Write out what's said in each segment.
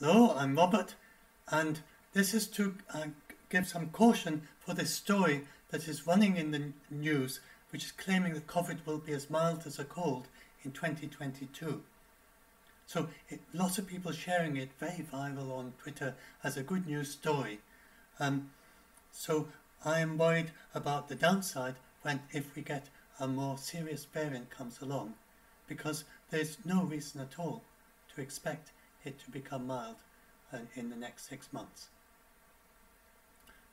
Hello, I'm Robert, and this is to give some caution for this story that is running in the news, which is claiming that COVID will be as mild as a cold in 2022. So lots of people sharing it, very viral on Twitter as a good news story. So I am worried about the downside if we get a more serious variant comes along, because there's no reason at all to expect it to become mild in the next 6 months.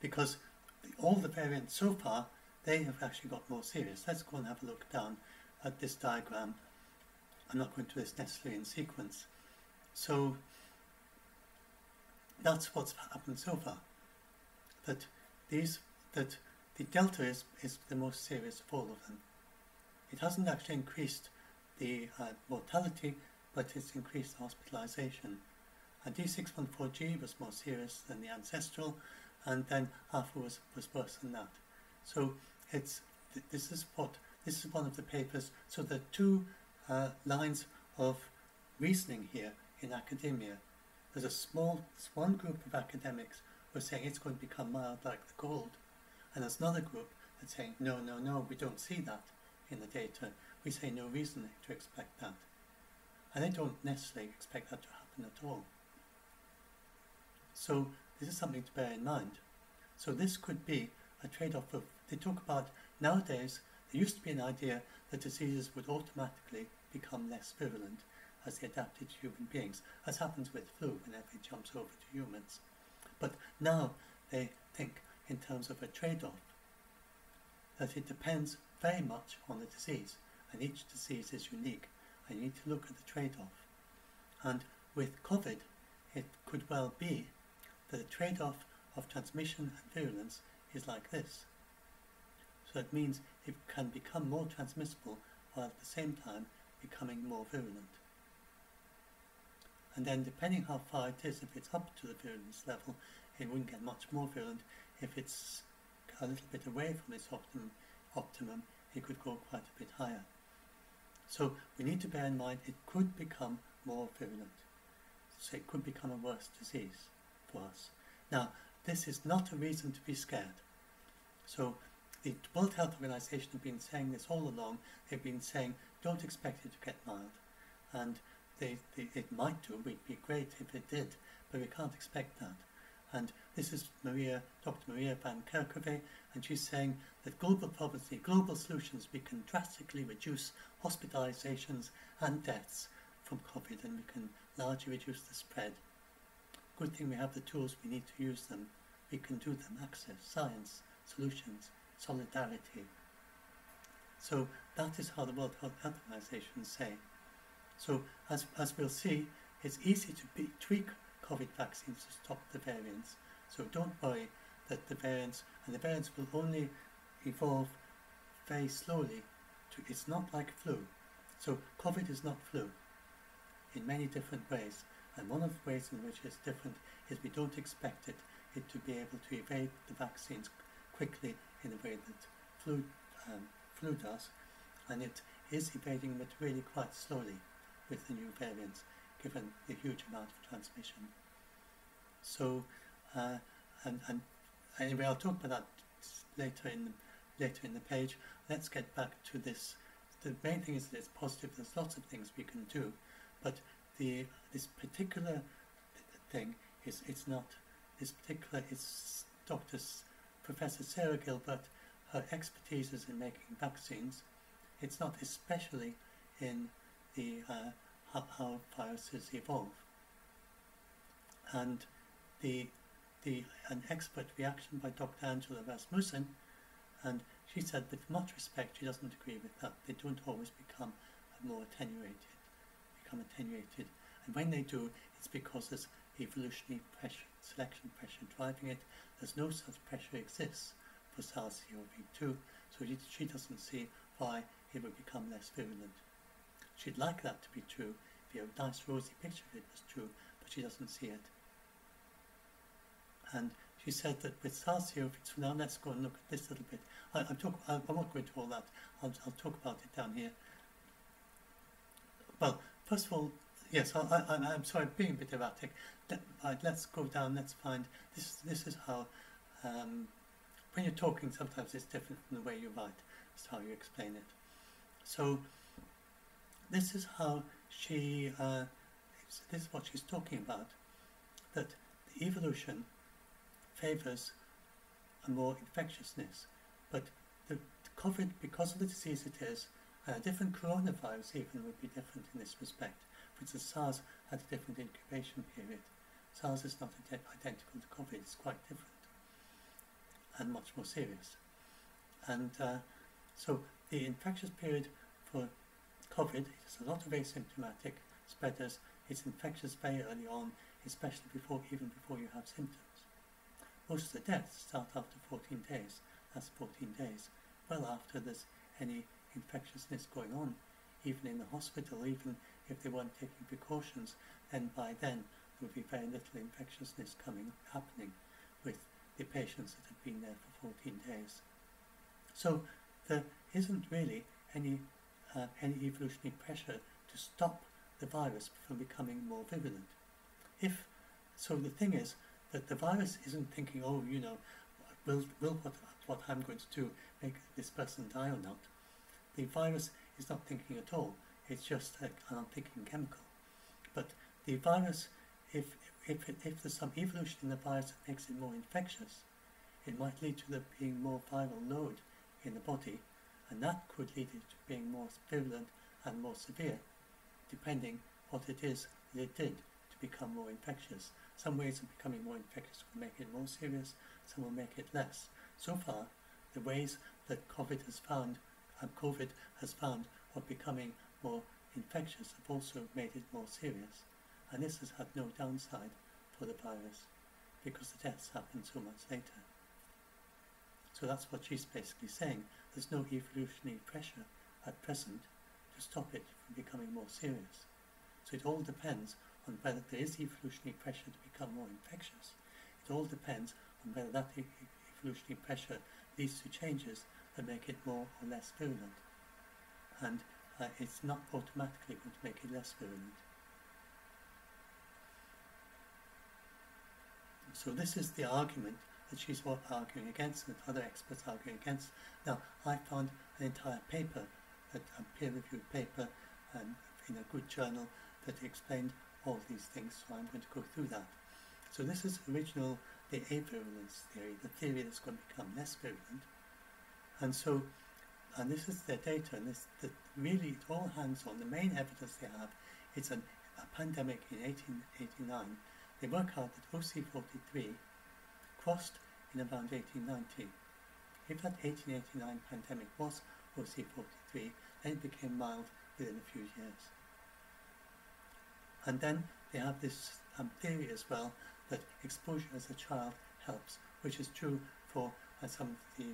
Because all the variants so far, they have actually got more serious. Let's go and have a look down at this diagram. I'm not going to do this necessarily in sequence. So that's what's happened so far. That the Delta is the most serious of all of them. It hasn't actually increased the mortality, but it's increased hospitalization. And D614G was more serious than the ancestral, and then Alpha was worse than that. So this is one of the papers. So there are two lines of reasoning here in academia. There's one group of academics who are saying it's going to become mild like the cold, and there's another group that's saying no, we don't see that in the data. We say no reason to expect that. And I don't necessarily expect that to happen at all. So this is something to bear in mind. So this could be a trade-off of, they talk about, nowadays, there used to be an idea that diseases would automatically become less virulent as they adapted to human beings, as happens with flu whenever it jumps over to humans. But now they think in terms of a trade-off, that it depends very much on the disease, and each disease is unique. And you need to look at the trade-off. And with COVID, it could well be that the trade-off of transmission and virulence is like this. So it means it can become more transmissible while at the same time becoming more virulent. And then depending how far it is, if it's up to the virulence level, it wouldn't get much more virulent. If it's a little bit away from its optimum, it could go quite a bit higher. So we need to bear in mind it could become more virulent. So it could become a worse disease for us. Now, this is not a reason to be scared. So the World Health Organization have been saying this all along. They've been saying, don't expect it to get mild. And it might do. It would be great if it did, but we can't expect that. And this is Dr. Maria van Kerkhove, and she's saying that global poverty, global solutions, we can drastically reduce hospitalizations and deaths from COVID, and we can largely reduce the spread. Good thing we have the tools, we need to use them. We can do them, access, science, solutions, solidarity. So that is how the World Health Organization say. So as we'll see, it's easy to tweak COVID vaccines to stop the variants. So don't worry that the variants will only evolve very slowly. It's not like flu. So COVID is not flu in many different ways. And one of the ways in which it's different is we don't expect it to be able to evade the vaccines quickly in the way that flu does. And it is evading it really quite slowly with the new variants, given the huge amount of transmission. So, and anyway, I'll talk about that later in the page. Let's get back to this. The main thing is that it's positive. There's lots of things we can do, but this particular thing is it's Professor Sarah Gilbert. Her expertise is in making vaccines. It's not especially in the how viruses evolve. And an expert reaction by Dr. Angela Rasmussen, and she said with much respect she doesn't agree with that. They don't always become more attenuated. And when they do, it's because there's evolutionary pressure, selection pressure driving it. There's no such pressure exists for SARS-CoV-2, so she doesn't see why it would become less virulent. She'd like that to be true, if you have a nice rosy picture of it was true, but she doesn't see it. And she said that with SARS-CoV-2, so now let's go and look at this little bit. I won't go into all that. I'll talk about it down here. Well, first of all, Yes, I'm sorry, being a bit erratic. Let's go down. Let's find this. This is how when you're talking, sometimes it's different from the way you write. It's how you explain it. So this is how she. This is what she's talking about. That the evolution favours a more infectiousness, but the COVID, because of the disease it is, and a different coronavirus even would be different in this respect. For instance, SARS had a different incubation period. SARS is not identical to COVID, it's quite different and much more serious. And so the infectious period for COVID is a lot of asymptomatic spreaders. It's infectious very early on, especially even before you have symptoms. Most of the deaths start after 14 days. That's 14 days, well after there's any infectiousness going on. Even in the hospital, even if they weren't taking precautions, then by then there would be very little infectiousness happening with the patients that have been there for 14 days. So there isn't really any evolutionary pressure to stop the virus from becoming more virulent. So the thing is that the virus isn't thinking, oh, you know, will what I'm going to do make this person die or not? The virus is not thinking at all. It's just an unthinking chemical. But the virus, if there's some evolution in the virus that makes it more infectious, it might lead to there being more viral load in the body, and that could lead it to being more virulent and more severe, depending what it is that it did to become more infectious. Some ways of becoming more infectious will make it more serious, some will make it less. So far, the ways that COVID has found of becoming more infectious have also made it more serious. And this has had no downside for the virus, because the deaths happen so much later. So that's what she's basically saying. There's no evolutionary pressure at present to stop it from becoming more serious. So it all depends on whether there is evolutionary pressure to become more infectious. It all depends on whether that evolutionary pressure leads to changes that make it more or less virulent. And it's not automatically going to make it less virulent. So this is the argument that she's arguing against, and that other experts are arguing against. Now, I found an entire paper, a peer-reviewed paper, in a good journal that explained all these things, so I'm going to go through that. So this is the avirulence theory, the theory that's going to become less virulent. And this is their data, and really it all hangs on, the main evidence they have is a pandemic in 1889. They work out that OC43 crossed in around 1890. If that 1889 pandemic was OC43, then it became mild within a few years. And then they have this theory as well that exposure as a child helps, which is true for some of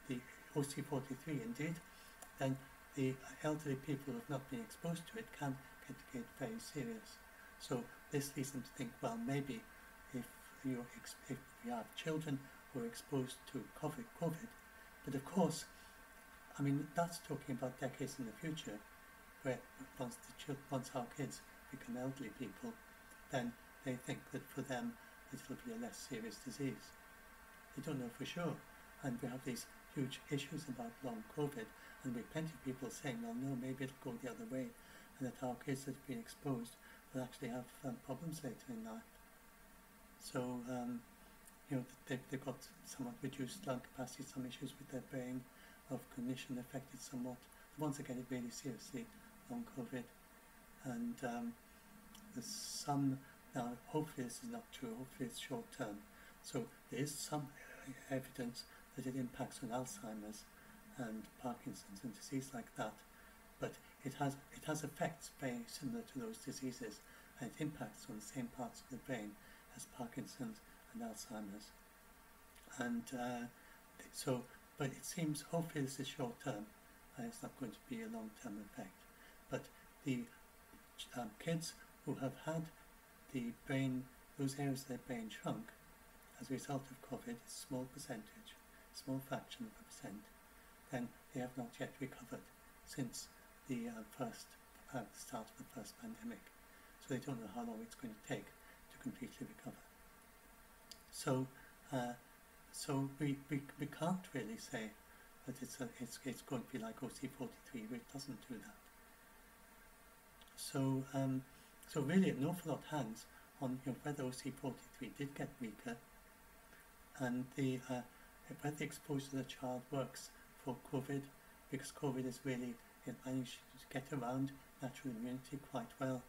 the OC43 indeed. Then the elderly people who have not been exposed to it can get very serious. So this leads them to think, well, maybe if we have children who are exposed to COVID, but of course, I mean, that's talking about decades in the future, where once our kids become elderly people, then they think that for them it will be a less serious disease. They don't know for sure, and we have these huge issues about long COVID, and we have plenty of people saying, well, no, maybe it'll go the other way, and that our kids that have been exposed will actually have problems later in life. So, you know, they've got somewhat reduced lung capacity, some issues with their brain, of cognition affected somewhat. The ones that get it really seriously, long COVID. And there's some, now hopefully this is not true, hopefully it's short term. So there is some evidence that it impacts on Alzheimer's and Parkinson's and disease like that. But it has effects very similar to those diseases, and it impacts on the same parts of the brain as Parkinson's and Alzheimer's. And but it seems, hopefully this is short term, and it's not going to be a long term effect. But the kids who have had the brain, those areas of their brain shrunk as a result of COVID, a small percentage, small fraction of a percent, then they have not yet recovered since the start of the first pandemic. So so they don't know how long it's going to take to completely recover. So, we can't really say that it's going to be like OC43, which doesn't do that. So, so really an awful lot hangs on whether OC43 did get weaker, and whether the exposure to the child works for COVID, because COVID is really, it managed to get around natural immunity quite well,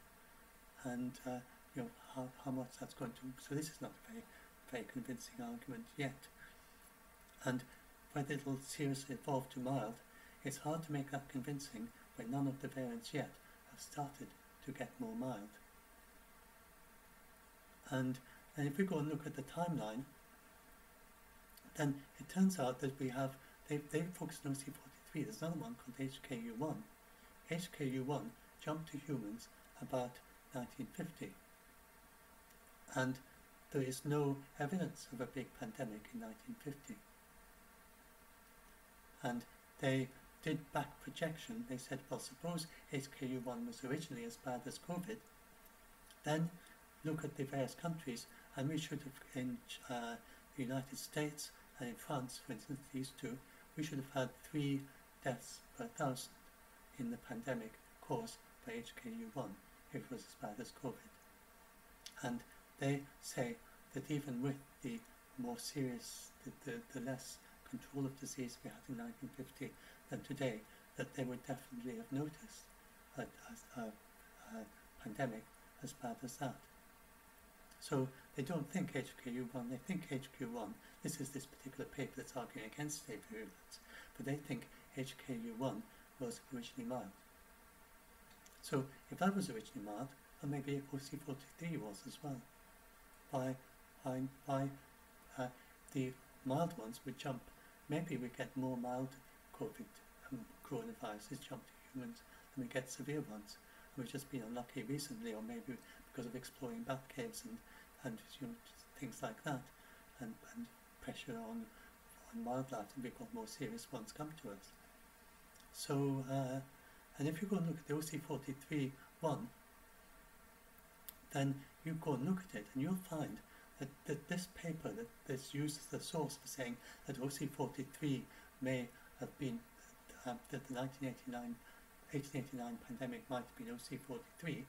and how much that's going to. So this is not a very convincing argument yet, and whether it'll seriously evolve to mild, it's hard to make that convincing when none of the variants yet have started to get more mild. And if we go and look at the timeline, then it turns out that we have, they focused on OC43, there's another one called HKU1. HKU1 jumped to humans about 1950, and there is no evidence of a big pandemic in 1950. And they did back projection. They said, well, suppose HKU1 was originally as bad as COVID, then look at the various countries, and we should have, in the United States and in France, for instance, these two, we should have had 3 deaths per 1,000 in the pandemic caused by HKU1 if it was as bad as COVID. And they say that even with the more serious, the less control of disease we had in 1950 than today, that they would definitely have noticed a pandemic as bad as that. So they don't think HKU1, they think HQ1, this is this particular paper that's arguing against state virulence, but they think HKU1 was originally mild. So if that was originally mild, then maybe OC43 was as well. The mild ones would jump, maybe we get more mild COVID coronaviruses jump to humans than we get severe ones. And we've just been unlucky recently, or maybe because of exploring bat caves and things like that, and pressure on wildlife, and we've got more serious ones come to us. So, and if you go and look at the OC43 one, then you go and look at it, and you'll find that this paper that this uses the source for saying that OC43 may have been, that the 1889 pandemic might have been OC43,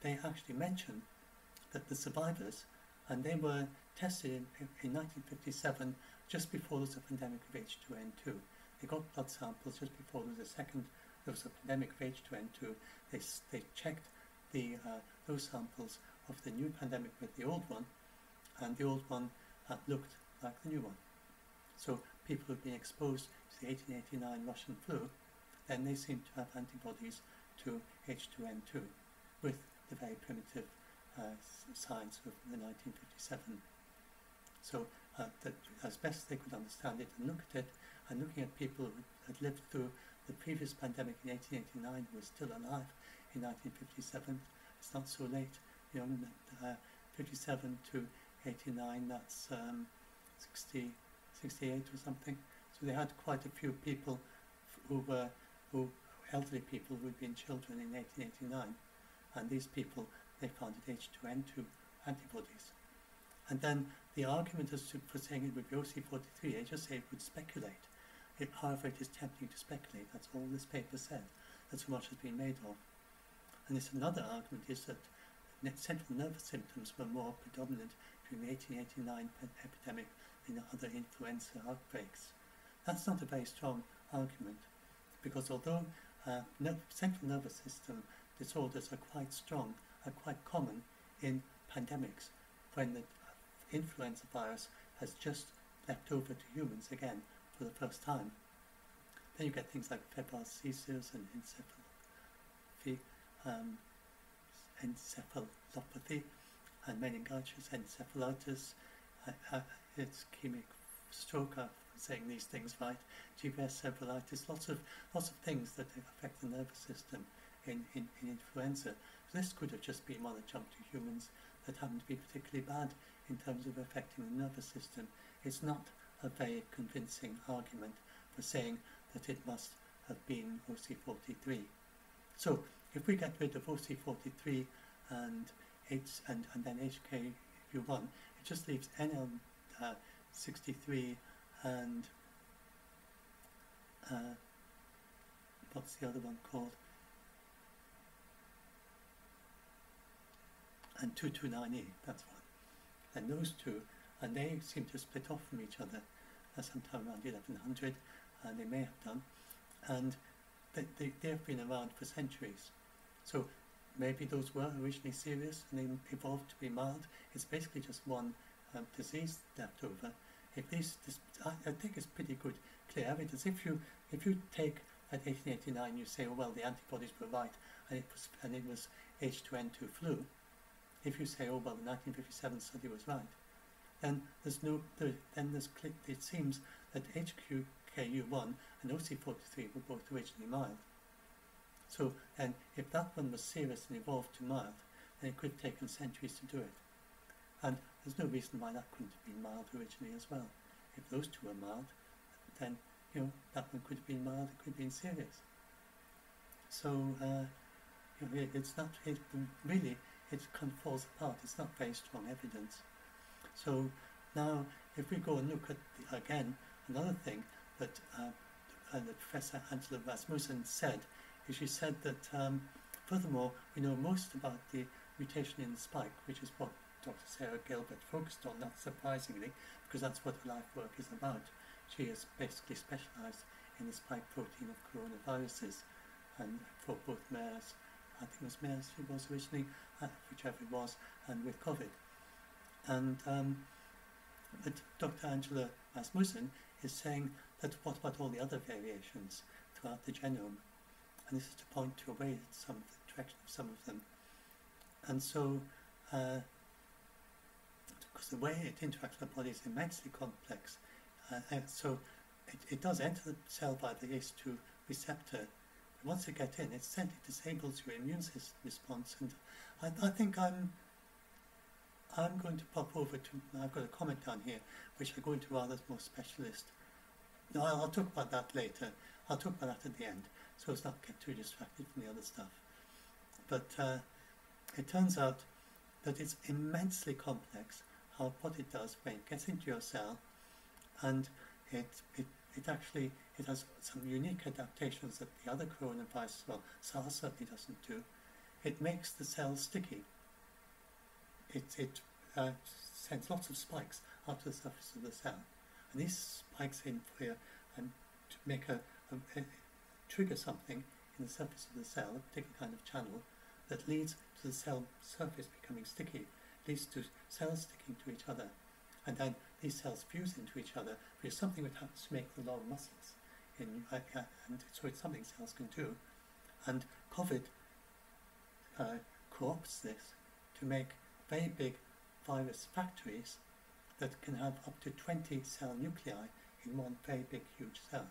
they actually mention that the survivors, and they were tested in 1957, just before there was a pandemic of H2N2. They got blood samples just before there was a pandemic of H2N2. They checked those samples of the new pandemic with the old one, and the old one looked like the new one. So people who've been exposed to the 1889 Russian flu, then they seem to have antibodies to H2N2 with the very primitive science of the 1957. So that as best they could understand it and look at it, and looking at people who had lived through the previous pandemic in 1889 who were still alive in 1957, it's not so late, 57 to 89, that's 68 or something. So they had quite a few people who elderly people who had been children in 1889, and these people, they found H2N2 antibodies. And then the argument for saying it would be OC43, they just say it would speculate. However, it is tempting to speculate. That's all this paper said. That's so much has been made of. And this another argument is that central nervous symptoms were more predominant during the 1889 epidemic than other influenza outbreaks. That's not a very strong argument, because although central nervous system disorders are quite strong, are quite common in pandemics, when the influenza virus has just leapt over to humans again for the first time. Then you get things like febrile seizures and encephalopathy and meningitis, encephalitis, ischemic stroke, I'm saying these things right, GBS cerebritis, lots of things that affect the nervous system in influenza. So this could have just been one that jumped to humans that happened to be particularly bad in terms of affecting the nervous system. It's not a very convincing argument for saying that it must have been OC43. So if we get rid of OC43 and then HKU1. It just leaves NL63 and what's the other one called? And 229E, that's one. And those two, and they seem to split off from each other sometime around 1100, and they may have done, and they've been around for centuries. So maybe those were originally serious and they evolved to be mild. It's basically just one disease left over. If I think it's pretty good, clear evidence. If you take at 1889, you say, oh well, the antibodies were right, and it was H2N2 flu. If you say, oh well, the 1957 study was right, then it seems that HKU1 and OC43 were both originally mild. So then, if that one was serious and evolved to mild, then it could have taken centuries to do it. And there's no reason why that couldn't have been mild originally as well. If those two were mild, then that one could have been mild, it could have been serious. So it's not really. It kind of falls apart. It's not very strong evidence. So now, if we go and look at again another thing that Professor Angela Rasmussen said, is she said that furthermore we know most about the mutation in the spike, which is what Dr. Sarah Gilbert focused on, not surprisingly, because that's what her life work is about. She has basically specialised in the spike protein of coronaviruses, and for both MERS, I think it was MERS she was originally, whichever it was, and with COVID. And Dr. Angela Rasmussen is saying that what about all the other variations throughout the genome? And this is to point to a way in some of the direction of some of them. And so, because the way it interacts with the body is immensely complex, so it does enter the cell by the ACE2 receptor. But once it gets in, it disables your immune system response. And I think I'm going to pop over to, I've got a comment down here, which I go into rather more specialist. No, I'll talk about that later. I'll talk about that at the end, so as not to get too distracted from the other stuff. But it turns out that it's immensely complex what it does when it gets into your cell, and it has some unique adaptations that the other coronavirus, well, SARS certainly doesn't do. It makes the cell sticky. It sends lots of spikes out to the surface of the cell, and these spikes interfere and to make trigger something in the surface of the cell, a particular kind of channel that leads to the cell surface becoming sticky, leads to cells sticking to each other, and then these cells fuse into each other, which is something that happens to make the long muscles, and so it's something cells can do. And COVID co-opts this to make very big virus factories that can have up to 20 cell nuclei in one very big huge cell.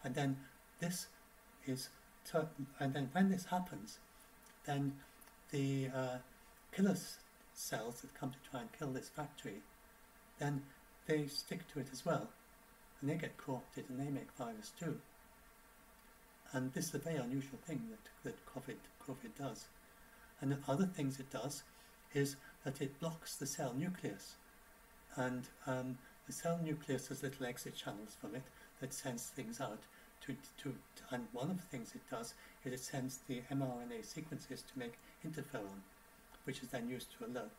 And then when this happens, then the killer cells that come to try and kill this factory, then they stick to it as well, and they get co-opted and they make virus too. And this is a very unusual thing that COVID does. And the other things it does is that it blocks the cell nucleus, and the cell nucleus has little exit channels from it that sends things out and one of the things it does is it sends the mRNA sequences to make interferon, which is then used to alert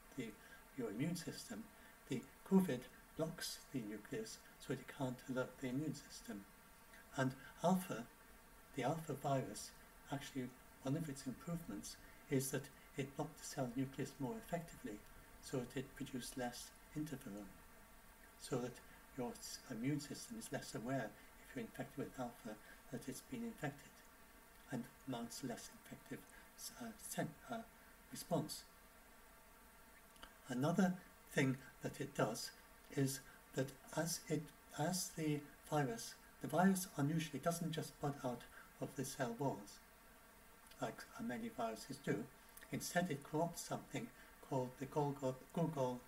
your immune system. The COVID blocks the nucleus so it can't alert the immune system. And the alpha virus, actually one of its improvements is that it blocked the cell nucleus more effectively, so that it produced less interferon, so that your immune system is less aware if you're infected with alpha that it's been infected, and mounts less effective response. Another thing that it does is that as the virus unusually doesn't just bud out of the cell walls like many viruses do. Instead, it co-opts something called the Golgi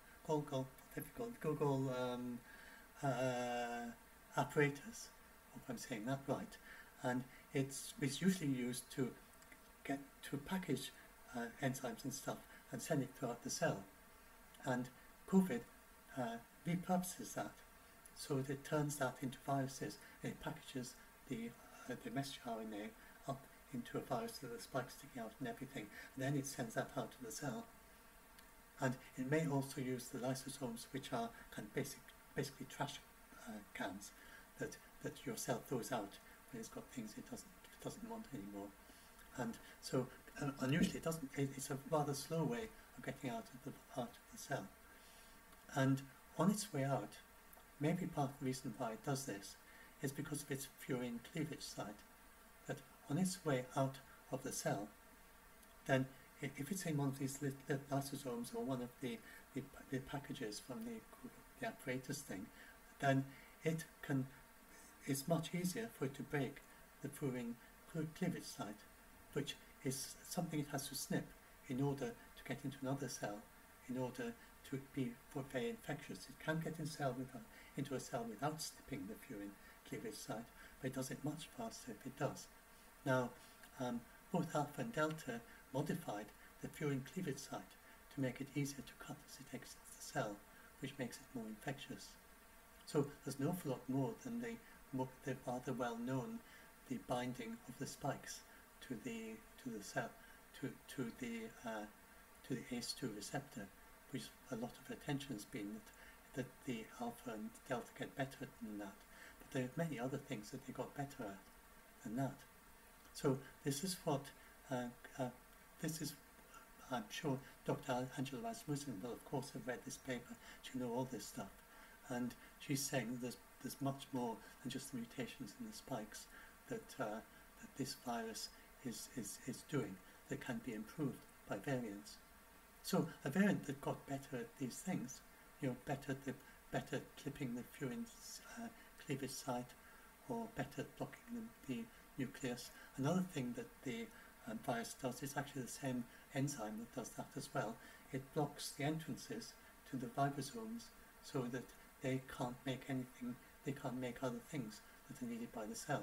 apparatus, if I'm saying that right, and it's usually used to package enzymes and stuff and send it throughout the cell. And COVID repurposes that, so that it turns that into viruses, and it packages the messenger RNA up into a virus with the spikes sticking out and everything, and then it sends that out to the cell. And it may also use the lysosomes, which are kind of basically trash cans that your cell throws out when it's got things it doesn't want anymore. And so unusually it's a rather slow way of getting out of the cell. And on its way out, maybe part of the reason why it does this is because of its furin cleavage site. That on its way out of the cell, then if it's in one of these lysosomes or one of the packages from the apparatus thing, then it's much easier for it to break the furin cleavage site, which is something it has to snip in order to get into another cell, in order to be very infectious. It can get into a cell without snipping the furin cleavage site, but it does it much faster if it does. Now, both alpha and delta modified the furin cleavage site to make it easier to cut as it exits the cell, which makes it more infectious. So there's an awful lot more than the rather well known the binding of the spikes to the cell to the ACE2 receptor, which a lot of attention has been that the alpha and delta get better than that, but there are many other things that they got better at than that. So this is what I'm sure Dr. Angela Rasmussen will of course have read this paper. She'll know all this stuff, and she's saying that there's much more than just the mutations in the spikes that this virus is doing that can be improved by variants. So a variant that got better at these things, better clipping the furin cleavage site, or better blocking the nucleus. Another thing that the virus does is actually the same enzyme that does that as well. It blocks the entrances to the ribosomes so that they can't make anything, they can't make other things that are needed by the cell.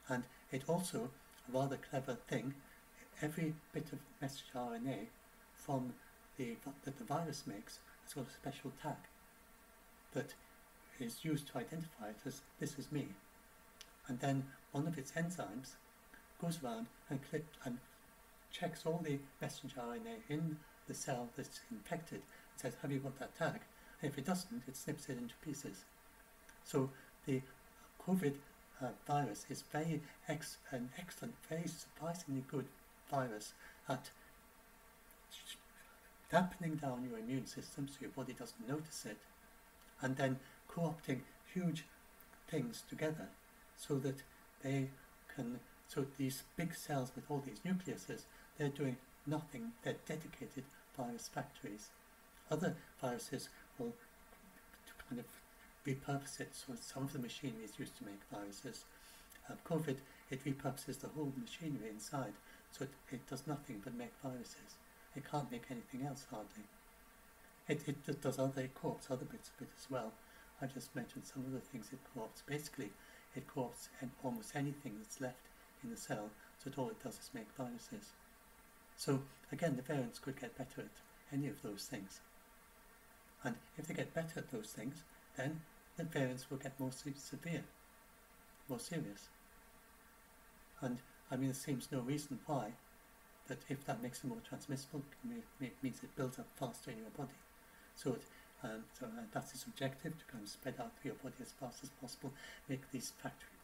And it also, a rather clever thing, every bit of messenger RNA from that the virus makes has got a special tag that is used to identify it as this is me. And then one of its enzymes goes around and checks all the messenger RNA in the cell that's infected and says, have you got that tag? And if it doesn't, it snips it into pieces. So the COVID virus is an excellent, very surprisingly good virus at dampening down your immune system so your body doesn't notice it, and then co-opting huge things together so that so these big cells with all these nucleuses, they're doing nothing, they're dedicated virus factories. Other viruses will kind of repurpose it, so some of the machinery is used to make viruses. COVID, it repurposes the whole machinery inside, so it does nothing but make viruses. It can't make anything else, hardly. It does other bits of it as well. I just mentioned some of the things it co-opts. Basically, it co-opts almost anything that's left in the cell, so that all it does is make viruses. So again, the variants could get better at any of those things. And if they get better at those things, then the variants will get more severe, more serious. And I mean, there seems no reason why that if that makes it more transmissible, it means it builds up faster in your body. So that's its objective, to kind of spread out through your body as fast as possible, make these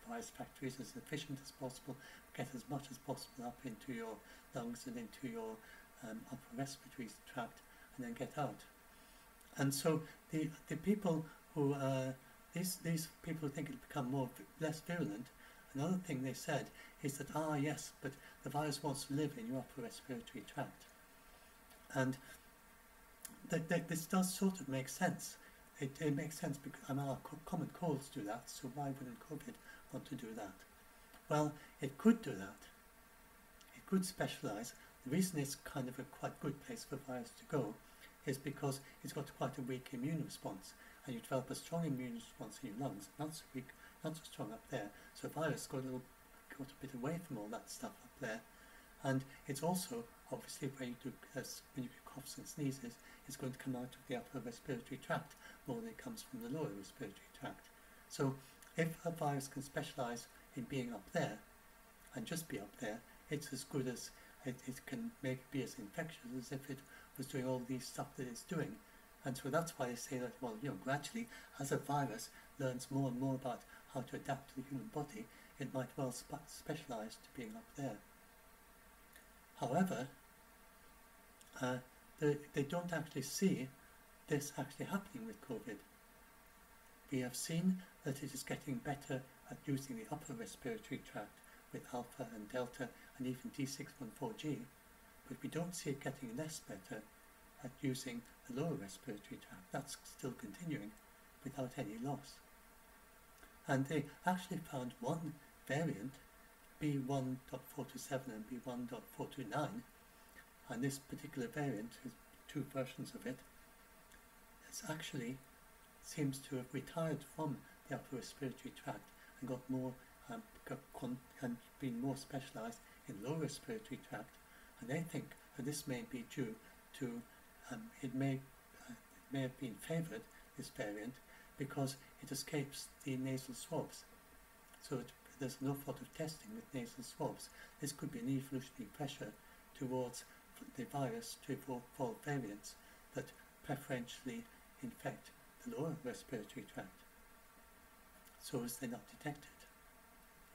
virus factories as efficient as possible, get as much as possible up into your lungs and into your upper respiratory tract, and then get out. And so the people who these people who think it'll become less virulent, another thing they said is that yes, but the virus wants to live in your upper respiratory tract, and this does sort of make sense. It makes sense because our common colds do that, so why wouldn't COVID want to do that? Well, it could do that. It could specialize. The reason it's kind of a quite good place for virus to go is because it's got quite a weak immune response, and you develop a strong immune response in your lungs, not so weak, not so strong up there. So virus got a bit away from all that stuff up there, And it's also, obviously, when you get coughs and sneezes, it's going to come out of the upper respiratory tract more than it comes from the lower respiratory tract. So if a virus can specialize in being up there and just be up there, it's as good as it can be as infectious as if it was doing all these stuff that it's doing. And so that's why they say that, well, gradually, as a virus learns more and more about how to adapt to the human body, it might well specialize to being up there. However, they don't actually see this actually happening with COVID. We have seen that it is getting better at using the upper respiratory tract with Alpha and Delta and even D614G, but we don't see it getting less better at using the lower respiratory tract. That's still continuing without any loss. And they actually found one variant, B1.427 and B1.429, and this particular variant, is two versions of it, actually seems to have retired from the upper respiratory tract and got more and been more specialized in lower respiratory tract, and they think that this may be due to it may have been favored, this variant, because it escapes the nasal swabs. So there's an awful lot of testing with nasal swabs. This could be an evolutionary pressure towards the virus to evolve variants that preferentially infect the lower respiratory tract, so as they're not detected.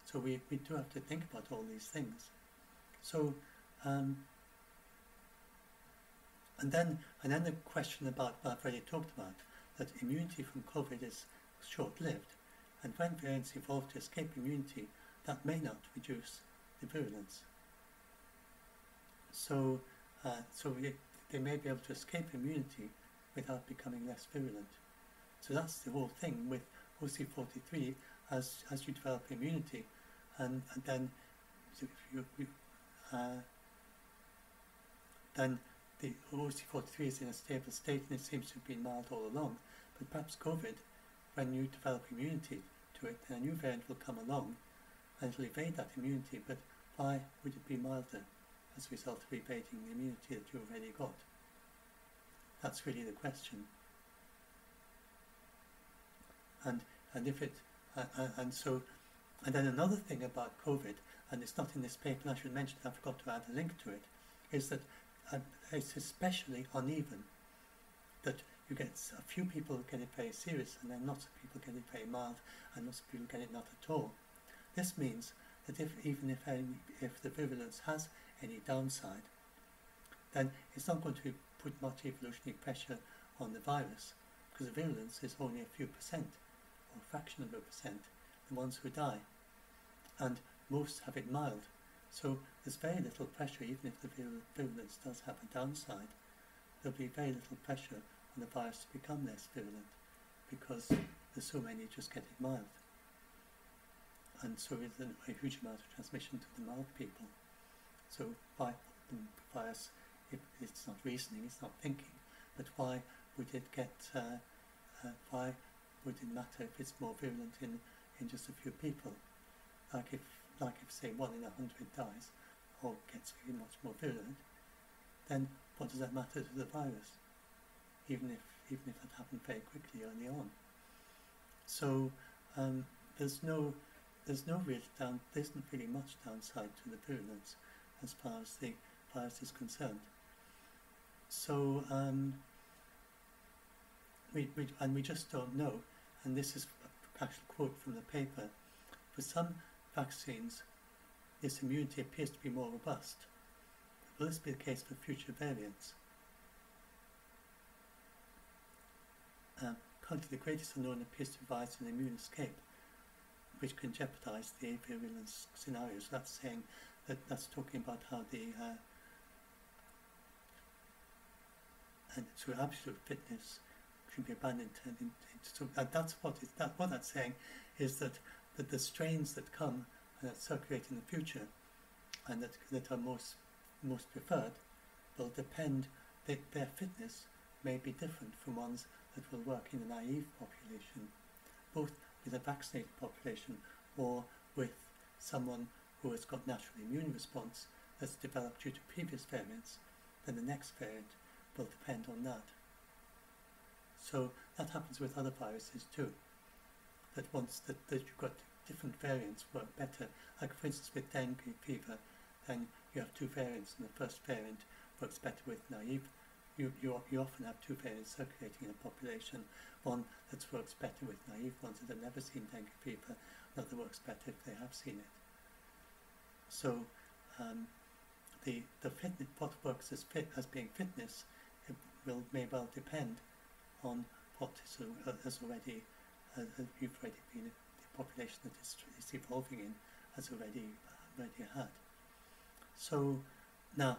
So we do have to think about all these things. So and then the question about what I've already talked about, that immunity from COVID is short-lived, and when variants evolve to escape immunity, that may not reduce the virulence. So they may be able to escape immunity without becoming less virulent. So that's the whole thing with OC43. As you develop immunity, and then then the OC43 is in a stable state and it seems to have been mild all along. But perhaps COVID, when you develop immunity to it, then a new variant will come along and it will evade that immunity. But why would it be milder as a result of evading the immunity that you already got? That's really the question. And if it and then another thing about COVID, and it's not in this paper, and I should mention, I forgot to add a link to it, is that it's especially uneven. That you get a few people who get it very serious, and then lots of people get it very mild, and lots of people get it not at all. This means that even if the virulence has any downside, then it's not going to put much evolutionary pressure on the virus, because the virulence is only a few percent, or a fraction of a percent, the ones who die, and most have it mild. So there's very little pressure, even if the virulence does have a downside, there'll be very little pressure on the virus to become less virulent, because there's so many just get it mild. And so there's a huge amount of transmission to the mild people. So why the virus, if it's not reasoning, it's not thinking, but why would it get, why would it matter if it's more virulent in just a few people? Like if say 1 in 100 dies or gets really much more virulent, then what does that matter to the virus? Even if that happened very quickly early on. So there's isn't really much downside to the virulence as far as the virus is concerned. So we just don't know, and this is an actual quote from the paper. For some vaccines, this immunity appears to be more robust. Will this be the case for future variants? Currently, the greatest unknown appears to provide an immune escape, which can jeopardize the virulence scenarios. That's saying that's talking about how the and so absolute fitness should be abandoned. So that's what that's saying is that the strains that come and that circulate in the future and that are most preferred will depend. Their fitness may be different from ones that will work in a naive population, both with a vaccinated population or with someone who has got natural immune response that's developed due to previous variants, then the next variant will depend on that. So that happens with other viruses too, that once that you've got different variants work better. Like for instance with dengue fever, then you have two variants, and the first variant works better with naive. You often have two variants circulating in a population, one that works better with naive ones that have never seen dengue fever, another works better if they have seen it. So the fitness, what works as being fitness, it may well depend on what has already you've already been, the population that is evolving in has already had. So now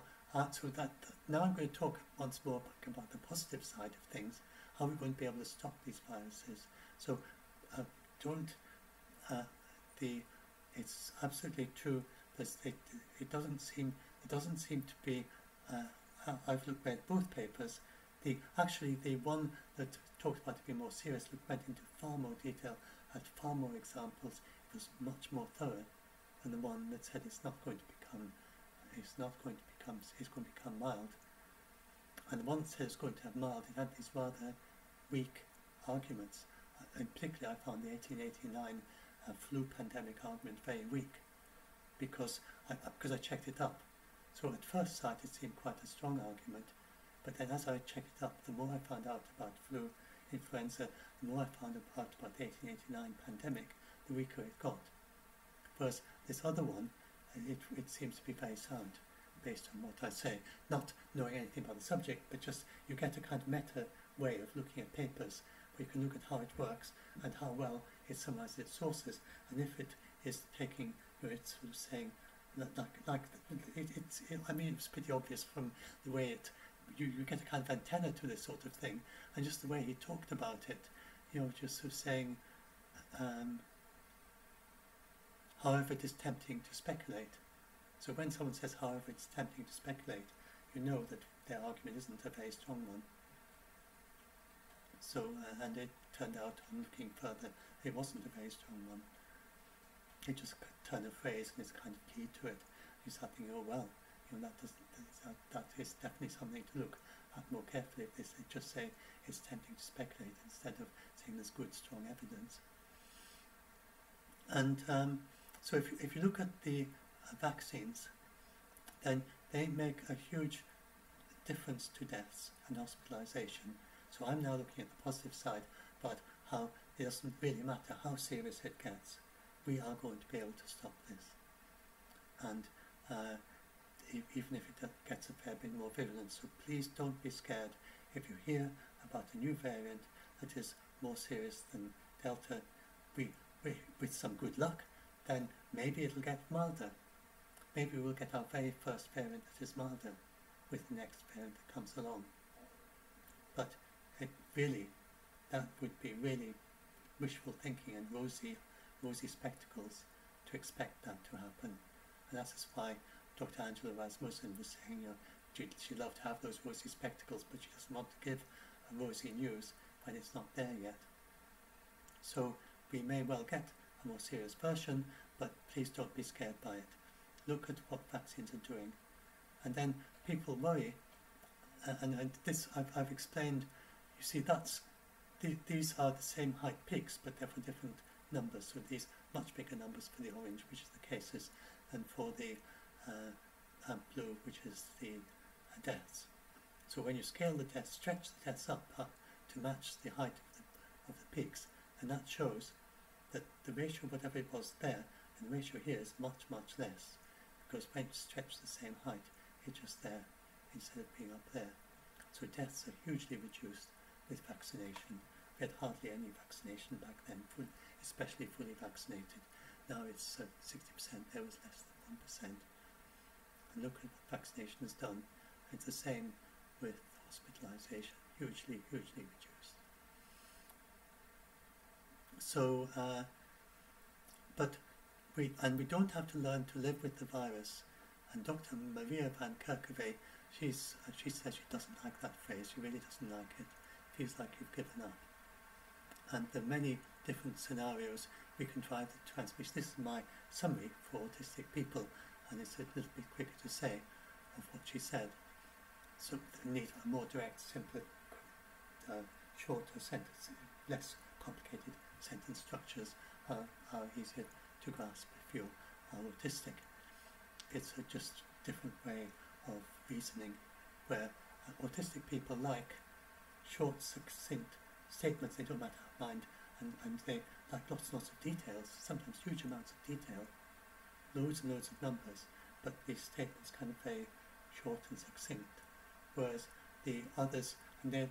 now I'm going to talk once more about the positive side of things. How we're going to be able to stop these viruses. So it's absolutely true that it doesn't seem to be. I've read both papers. Actually the one that talked about it being more serious went into far more detail, had far more examples. It was much more thorough than the one that said it's going to become mild. And the one that said it's going to have mild, it had these rather weak arguments. And particularly I found the 1889 flu pandemic argument very weak, because I checked it up. So at first sight it seemed quite a strong argument, but then as I checked it up, the more I found out about flu, influenza, the more I found out about the 1889 pandemic, the weaker it got. Whereas this other one, it seems to be very sound, based on what I say. Not knowing anything about the subject, but just you get a kind of meta way of looking at papers, where you can look at how it works and how well it summarizes its sources, and if it is taking, it's sort of saying, I mean, it's pretty obvious from the way you get a kind of antenna to this sort of thing, and just the way he talked about it, just sort of saying, however it is tempting to speculate. So when someone says, however it's tempting to speculate, you know that their argument isn't a very strong one. So, and it turned out, on looking further, it wasn't a very strong one. It just turned a phrase and it's kind of key to it. You start thinking, oh well, that is definitely something to look at more carefully. If they just say it's tempting to speculate instead of saying there's good, strong evidence. And so if you look at the vaccines, then they make a huge difference to deaths and hospitalization. So I'm now looking at the positive side, but how it doesn't really matter how serious it gets, we are going to be able to stop this. And even if it gets a fair bit more virulent, so please don't be scared. If you hear about a new variant that is more serious than Delta, with some good luck, then maybe it'll get milder. Maybe we'll get our very first variant that is milder with the next variant that comes along. But that would be really wishful thinking and rosy spectacles to expect that to happen. And that's why Dr. Angela Rasmussen was saying, she'd love to have those rosy spectacles, but she doesn't want to give a rosy news when it's not there yet. So we may well get a more serious version, but please don't be scared by it. Look at what vaccines are doing. And then people worry, and this I've explained. You see, these are the same height peaks, but they're for different numbers. So these much bigger numbers for the orange, which is the cases, and for the blue, which is the deaths. So when you scale the deaths, stretch the deaths up to match the height of the peaks, and that shows that the ratio, whatever it was there, and the ratio here is much, much less, because when you stretch the same height, it's just there instead of being up there. So deaths are hugely reduced with vaccination. We had hardly any vaccination back then, especially fully vaccinated. Now it's 60%, there was less than 1%. And look at what vaccination has done. It's the same with hospitalization, hugely, hugely reduced. So, but we don't have to learn to live with the virus. And Dr. Maria van Kerkhove, she says she doesn't like that phrase. She really doesn't like it. Feels like you've given up. And there are many different scenarios we can try the transmission. This is my summary for autistic people, and it's a little bit quicker to say of what she said. So they need a more direct, simpler, shorter sentences, less complicated sentence structures are easier to grasp if you are autistic. It's a just different way of reasoning, where autistic people like short, succinct statements. They don't matter how mind, and they like lots and lots of details, sometimes huge amounts of detail, loads and loads of numbers, but these statements kind of very short and succinct. Whereas the others, the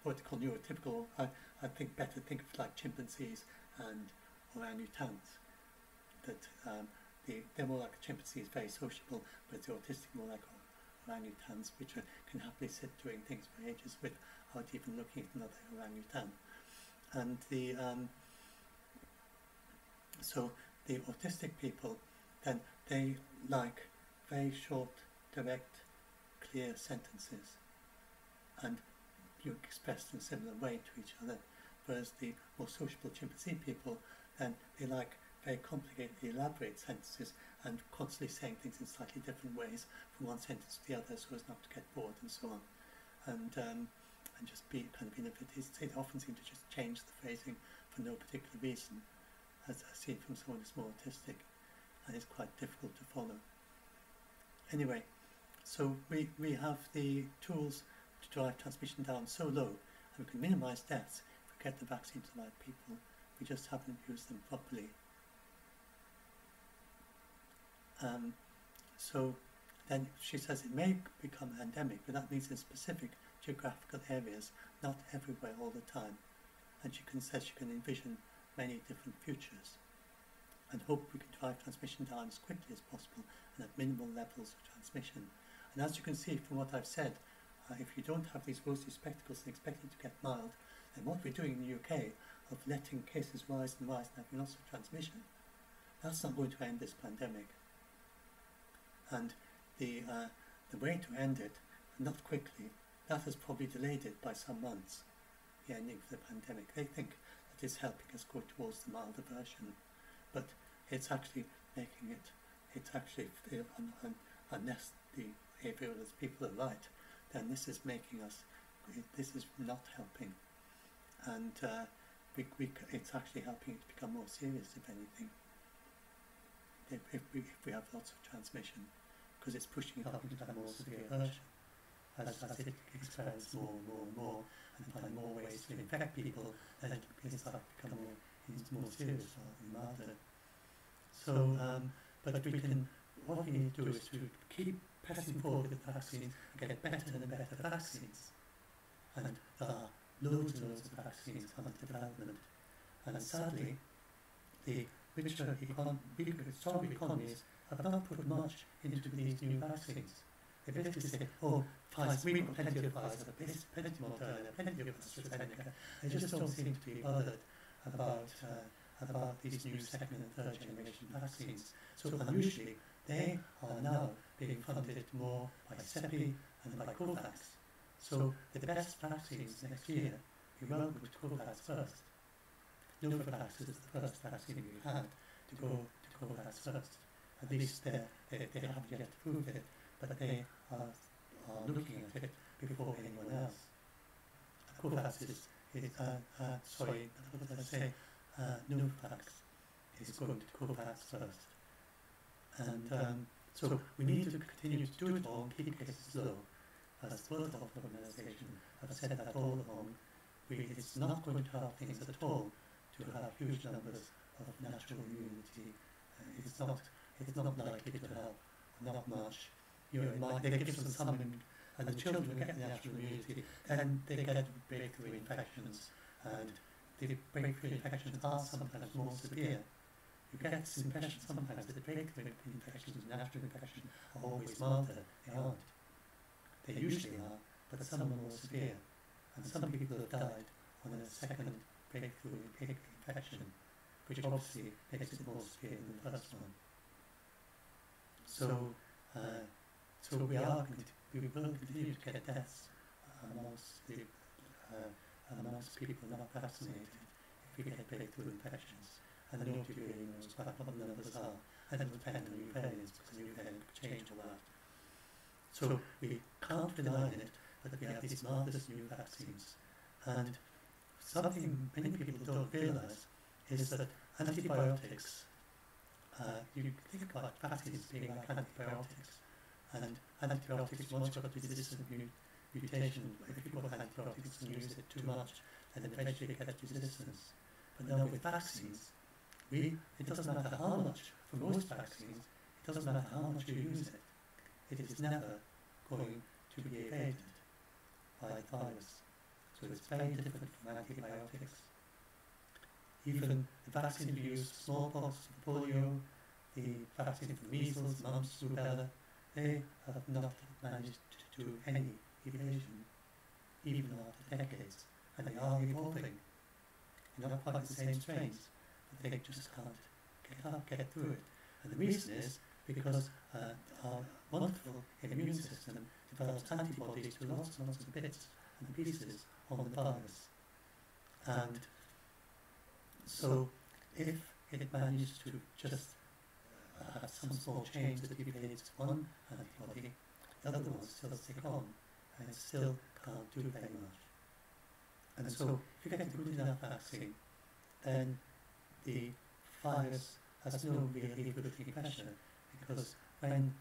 what they call neurotypical, I think better think of like chimpanzees and orangutans. That they're more like chimpanzees, very sociable, but the autistic more like orangutans, which can happily sit doing things for ages without even looking at another orangutan. And so the autistic people, then they like very short, direct, clear sentences, and you expressed in a similar way to each other. Whereas the more sociable chimpanzee people, then they like very complicated, elaborate sentences and constantly saying things in slightly different ways from one sentence to the other, so as not to get bored and so on, and just be kind of innovative. They often seem to just change the phrasing for no particular reason, as I've seen from someone who's more autistic, and it's quite difficult to follow. Anyway, so we have the tools to drive transmission down so low that we can minimize deaths if we get the vaccine to the right people. We just haven't used them properly. So then she says it may become endemic, but that means in specific geographical areas, not everywhere all the time. And she says she can envision many different futures, and hope we can drive transmission down as quickly as possible and at minimal levels of transmission. And as you can see from what I've said, if you don't have these rosy spectacles and expect it to get mild, then what we're doing in the UK of letting cases rise and rise and having lots of transmission, that's not going to end this pandemic. And the way to end it, not quickly, that has probably delayed it by some months, the ending of the pandemic. They think that it's helping us go towards the milder version, but it's actually making it, it's actually, unless the behavioralist people are right, then this is making us, this is not helping. And it's actually helping it to become more serious, if anything, if we have lots of transmission, because it's pushing it up into a more severe version as it expands more and more and more, and find more ways to infect people, then it starts to become more serious rather than milder. So, but we can, what we need to do is to keep pressing forward with vaccines and get better and better vaccines. And there are loads and loads of vaccines under development. And sadly, the richer, stronger economies have not put much into these new vaccines. They basically say, oh, Pfizer, we've got plenty of Pfizer, plenty of Moderna, plenty of AstraZeneca. They just don't seem to be bothered about these new second and third generation vaccines. So unusually, they are now being funded more by CEPI and by COVAX. So the best vaccines next year, we will go to COVAX first. Novavax is the first vaccine we've had to go to COVAX first. At least they haven't yet approved it, but they are looking at it before anyone else. COVAX Novavax is going to COVAX first. And so we need to continue to do it all and keep cases low. As the World Health Organization have said that all along, it's not going to help things at all to have huge numbers of natural immunity. It's not likely to help, not much. They give them some, and the children who get natural immunity, and they get breakthrough infections, and the breakthrough infections are sometimes more severe. You get this impression sometimes that breakthrough infections and natural infections are always milder. They aren't. They usually are, but some are more severe, and some people have died on a second breakthrough infection, which obviously makes it more severe than the first one. So, we will continue to get deaths amongst people not vaccinated if we get breakthrough infections, and nobody really knows quite what the numbers are. and it will depend on new variants, because new variant could change all that. So we can't rely on it, but we have these marvellous new vaccines. And something many people don't realise is that antibiotics, you think about vaccines being like antibiotics, and antibiotics, once you've got resistant mutation, if you got antibiotics and use it too much, then eventually you get resistance. But now with vaccines, it doesn't matter how much, for most vaccines, it doesn't matter how much you use it, it is never going to be evaded by the virus. So it's very different from antibiotics. Even the vaccine we use for smallpox, for polio, the vaccine for measles, mumps, rubella, they have not managed to do any evasion, even after decades, and they are evolving. They're not quite the same strains, but they just can't get through it. And the reason is because our wonderful immune system develops antibodies to lots and lots of bits and pieces on the virus. And so if it manages to just have some small change that evades one antibody, the other ones still stick on, and it still can't do very much. And so if you get a good enough vaccine, then the virus has no real evolutionary pressure, because when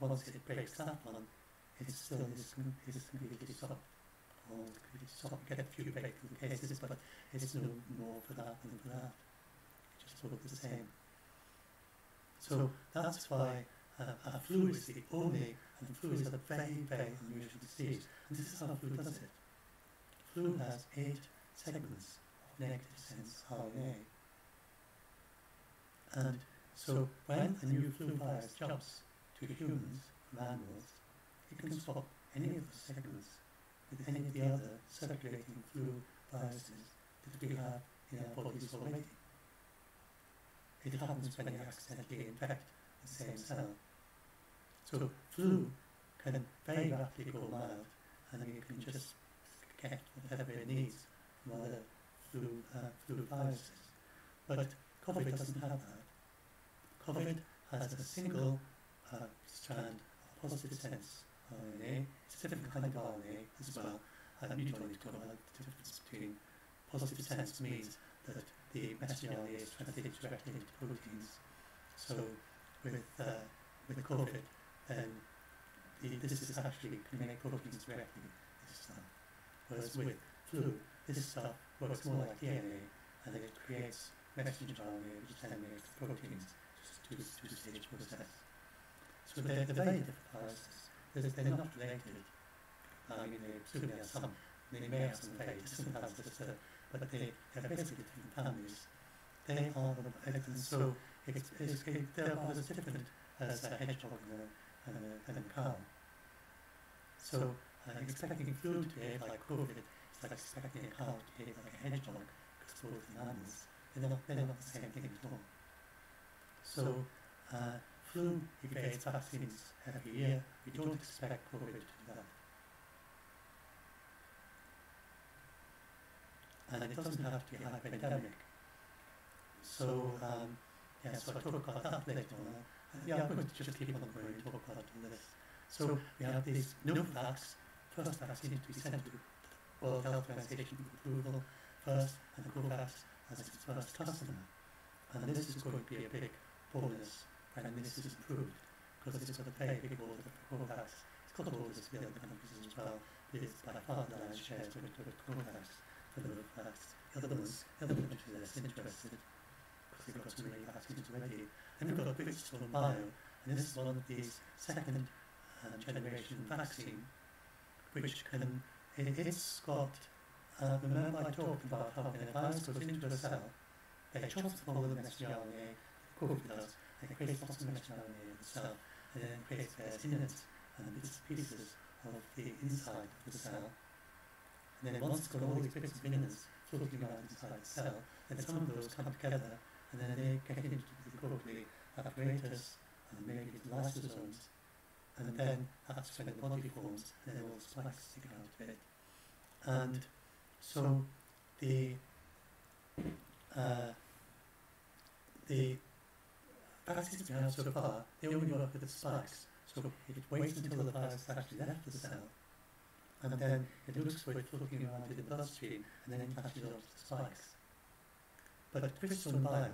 once it breaks that one, it still is completely stopped. Or completely stopped. You get a few breakthrough cases, but it's no more for that than for that. It just looks the same. So that's why our flu is the only, and flu is a very, very unusual disease. And this is how flu does it. Flu has 8 segments of negative sense RNA. And so when a new flu virus jumps to humans from animals, it can swap any of the segments with any of the other circulating flu viruses that we have in our bodies already. It happens when you accidentally infect the same cell. So flu can very rapidly go mild, and you can just get whatever it needs from other flu viruses. But COVID doesn't have that. COVID has a single strand of positive sense RNA. It's a different kind of RNA as well. You don't need to know about the difference between positive sense means that the messenger RNA is translated directly into proteins. So with COVID, then this is actually can make proteins directly, this stuff. Whereas with flu, this stuff works more like DNA, and it creates messenger RNA, which then makes proteins. Just two-stage process. So they're very different viruses. They're not related. I mean, they certainly have some. They may have some very distant ancestors, but they're basically different families. They are, and so they're about as different as a hedgehog and a cow. So expecting flu to behave like COVID is like expecting a cow to behave like a hedgehog, because both are mammals. They're not the same thing at all. So flu evades vaccines every year. We don't expect COVID to do that. And it doesn't have to be hyper-endemic. So, so I'll talk about that later on. I'm going to just keep on going and talk about all this. So we have these Novavax, first vaccine to be sent to the World Health Organization for approval first, and COVAX as its first customer. And this is going to be a big bonus when this is approved, because it's got a very big order for COVAX. It's got orders for the other countries as well, but it's by far the lion's share is going to go to COVAX for Novavax. The other countries are less interested, because they've got so many vaccines already. Then we've got Bridgestone Bio, and this is one of these second generation vaccine, which can, it's got, remember I talked about how when a virus goes into a cell, they chop off all the messenger RNA, COVID does, and it creates lots of messenger RNA in the cell, and then it creates various innards and bits and pieces of the inside of the cell. And then once it's got all these bits of innards floating around inside the cell, then some of those come together, and then they get into the Golgi apparatus, and maybe the lysosomes, and then that's when the body forms, and then all the spikes stick out of it. And so vaccines we have so far, they only work with the spikes, so it waits until the virus has actually left the cell, and then it looks for it floating around in the bloodstream, and then it catches up to the spikes. But CRISPR Bio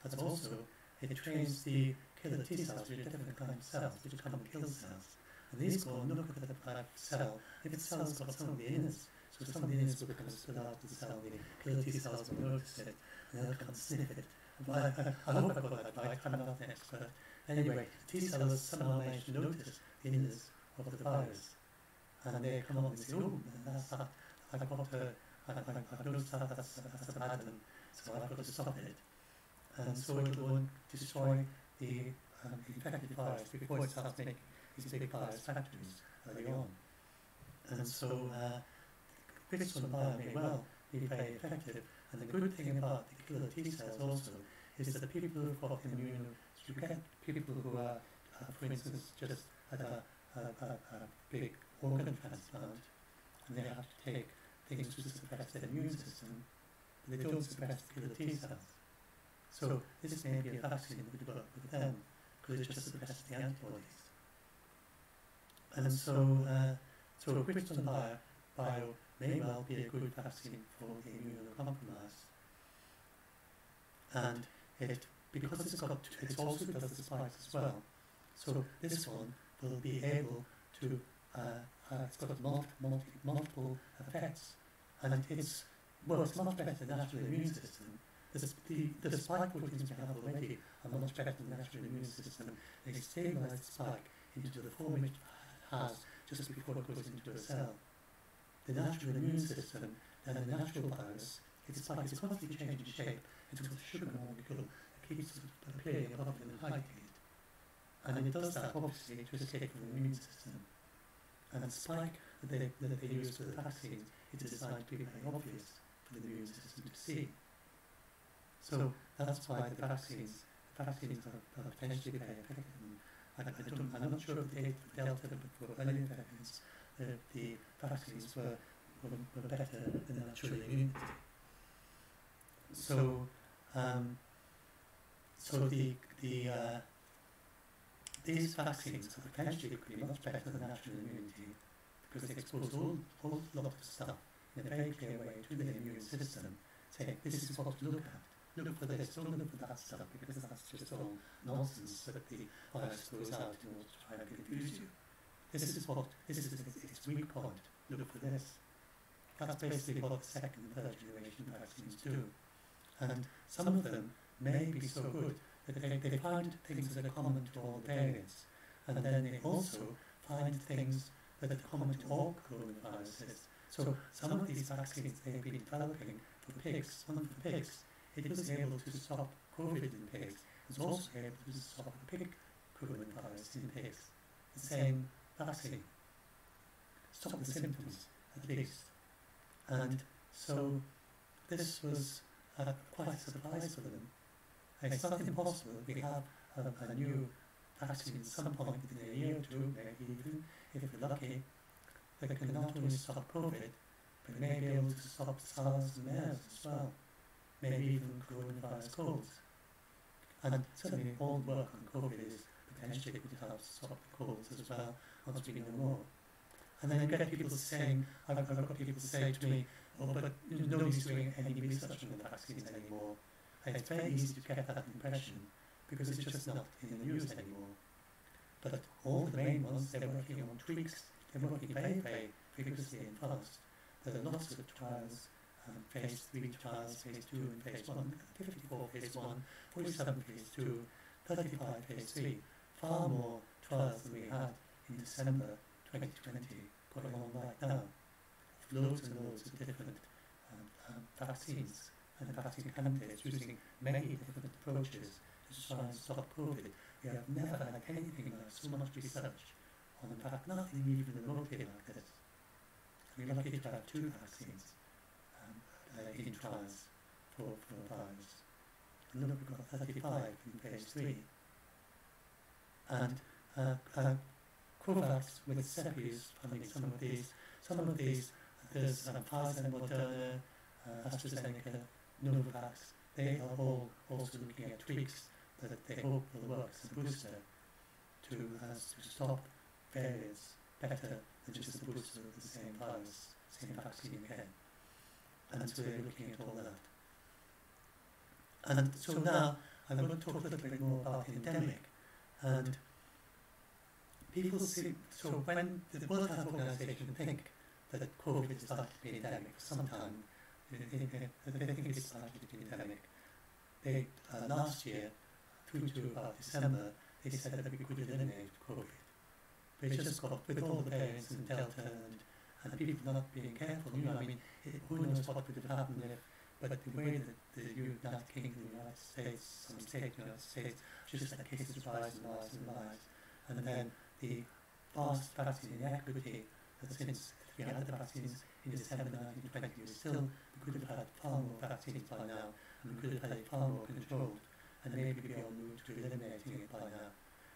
has also, it trains the killer T cells, which are different kinds of cells, which come and kill cells. And these go and look at the cell. If the cell's got some of the innards, so some of the innards will kind of spill out of the cell, the killer T cells will notice it, and they'll come and sniff it. I hope I got that right, I'm not an expert. Anyway, T cells somehow manage to notice the innards of the virus, and they come up and say, oh, that's that. I've noticed that, that's a bad one, so I've got to stop it. And so it will destroy the infected virus before it starts making these big virus factories early on. And so CRISPR Bio may well be very effective. And the good thing about the killer T cells also is that people who have got you get people who are, for instance, just had a big organ transplant, and they have to take things to suppress their immune system, but they don't suppress the killer T cells. So this may be a vaccine that would work with them, because it just suppresses the antibodies. And so, CRISPR Bio may well be a good vaccine for the immunocompromised. And because it also does the spikes as well. So this one will be able to, it's got multiple effects, and it's much better than the natural immune system. The spike proteins we have already are much better than the natural immune system. They stabilize the spike into the form it has just before it goes into a cell. The natural immune system and the natural virus, its spike is constantly changing shape into a sugar molecule that keeps appearing above it in height. And it does that obviously to escape from the immune system. And the spike that they use for the vaccines is designed to be very obvious for the immune system to see. So that's why the vaccines are potentially very effective. I'm not sure of the data for Delta, but for early infections, the vaccines were better than natural immunity. So, these vaccines are potentially could be much better than natural immunity because they expose a whole lot of stuff in a very clear way to the immune system, saying this is what to look at. Look for this, don't look for that stuff, because that's just all nonsense that the virus goes out in order to try and confuse you. This is its weak point. Look for this. That's basically what the second and third generation vaccines do. And some of them may be so good that they find things that are common to all variants, and then they also find things that are common to all coronaviruses. So some of these vaccines they've been developing for pigs, one for pigs, it was able to stop COVID in pigs. It's also able to stop the pig coronavirus in pigs. The same vaccine. Stop the symptoms, at least. And so this was quite a surprise for them. It's not impossible. We have a new vaccine at some point within a year or two, maybe even, if we're lucky, that can not only stop COVID, but may be able to stop SARS and MERS as well. Maybe even coronavirus colds. And certainly all the work on COVID is potentially could help stop the colds as well, once we know more. And then you get people saying, I've got people say to me, oh, but nobody's doing any research on the vaccines anymore. And it's very easy to get that impression, because it's just not in the news anymore. But all the main ones, they're working on tweaks, they're working very, very vigorously and fast. There are lots of trials, phase 3 trials, phase 2 and phase 1, 54 phase 1, 47 phase 2, 35 phase 3, far more trials than we had in December 2020 going on right now. Loads and loads of different vaccines and vaccine candidates using many different approaches to try and stop COVID. We have never had anything like so much research on, in fact, nothing even remotely like this. And we're lucky to have 2 vaccines in trials for a virus. And look, we've got 35 in phase 3. And COVAX with CEPI is funding some of these. There's Pfizer, Moderna, AstraZeneca, Novavax. They are all also looking at tweaks that they hope will work as a booster to stop variants better than just a booster of the same virus, same vaccine again. And so they're looking at all that. And so now I'm going to talk a little bit more about the endemic. And people see, so when the World Health Organization think that COVID is likely to be endemic for some time, they think it's likely to be endemic. They, last year, through to about December, they said that we could eliminate COVID. But it just got, with all the variants and Delta and people not being careful, I mean, who knows what would have happened if, but the way that the United Kingdom, the United States, some state in the United States, just let cases rise and rise and rise. And then the vast vaccine inequity, that since we had the vaccines in December 1920, we could have had far more vaccines by now, and we could have had it far more controlled, and maybe be on route to eliminating it by now.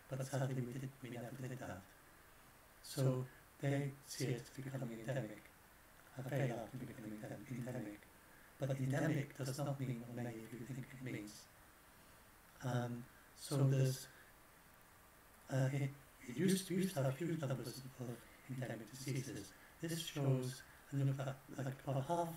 But sadly we never did that. So they see it becoming endemic, very likely becoming endemic. But endemic does not mean what many of you think it means. So there's, it used to have huge numbers of endemic diseases. This shows, and look at like about half,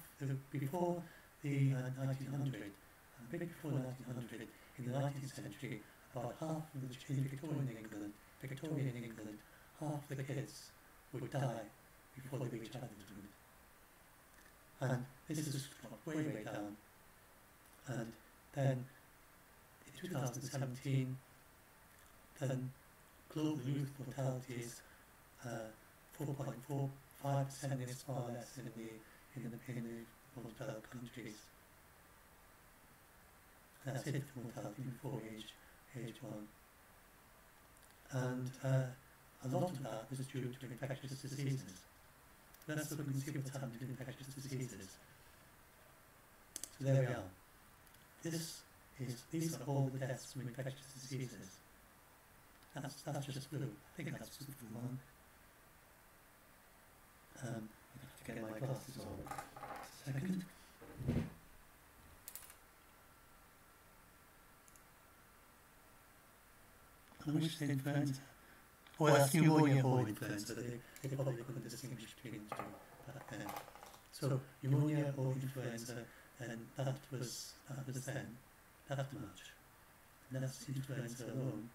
before the 1900, a bit before 1900, in the 19th century, about half of the, in Victorian England, half the kids would die before they reach adulthood. And this has got way, way down. And then in 2017, then global youth mortality is 4.45%, is far less in the most developed countries. And that's it for mortality before age 1. And a lot of that was due to infectious diseases. Let's look and see what's happened to infectious diseases. So there we are. These are all the deaths from infectious diseases. That's just flu. I think that's flu 1. I have to get my glasses on. Just a second. And which is influenza? Oh, that's pneumonia or influenza. They probably couldn't distinguish between the two back then. So pneumonia or influenza, and that was then that much. And that's influenza alone.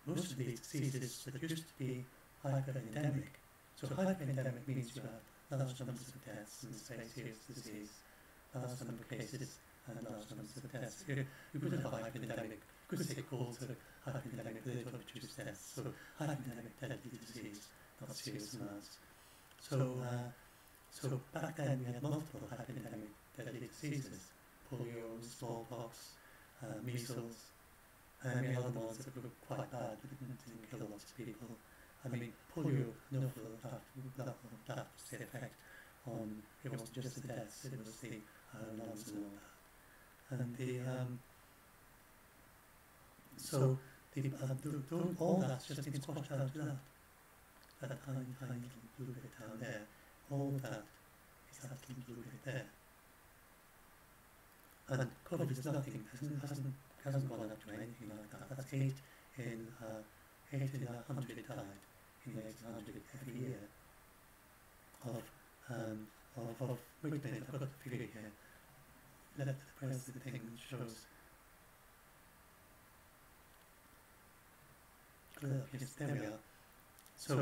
Most of these diseases that used to be hyper-endemic. So hyper-endemic means you have large numbers of deaths and very serious disease, large number of cases and large numbers of deaths. You could have hyper-endemic, you could say colds are hyper-endemic, but they don't produce deaths. So hyper-endemic deadly disease, not serious amounts. So back then we had multiple hyper-endemic deadly diseases: polio, smallpox, measles, and we had other ones that were quite bad, but didn't kill lots of people. I mean, polio, no, that was the effect on, it wasn't just the deaths, it was the lungs and all that. And all that's just been squashed out of that tiny little blue bit down there. All that is that little blue bit there. And COVID is nothing, hasn't gone up to anything like that. That's 8 in 100 died in 1800 every year wait a minute, I've got the figure here. Where's the thing that shows? Yes, there we are. So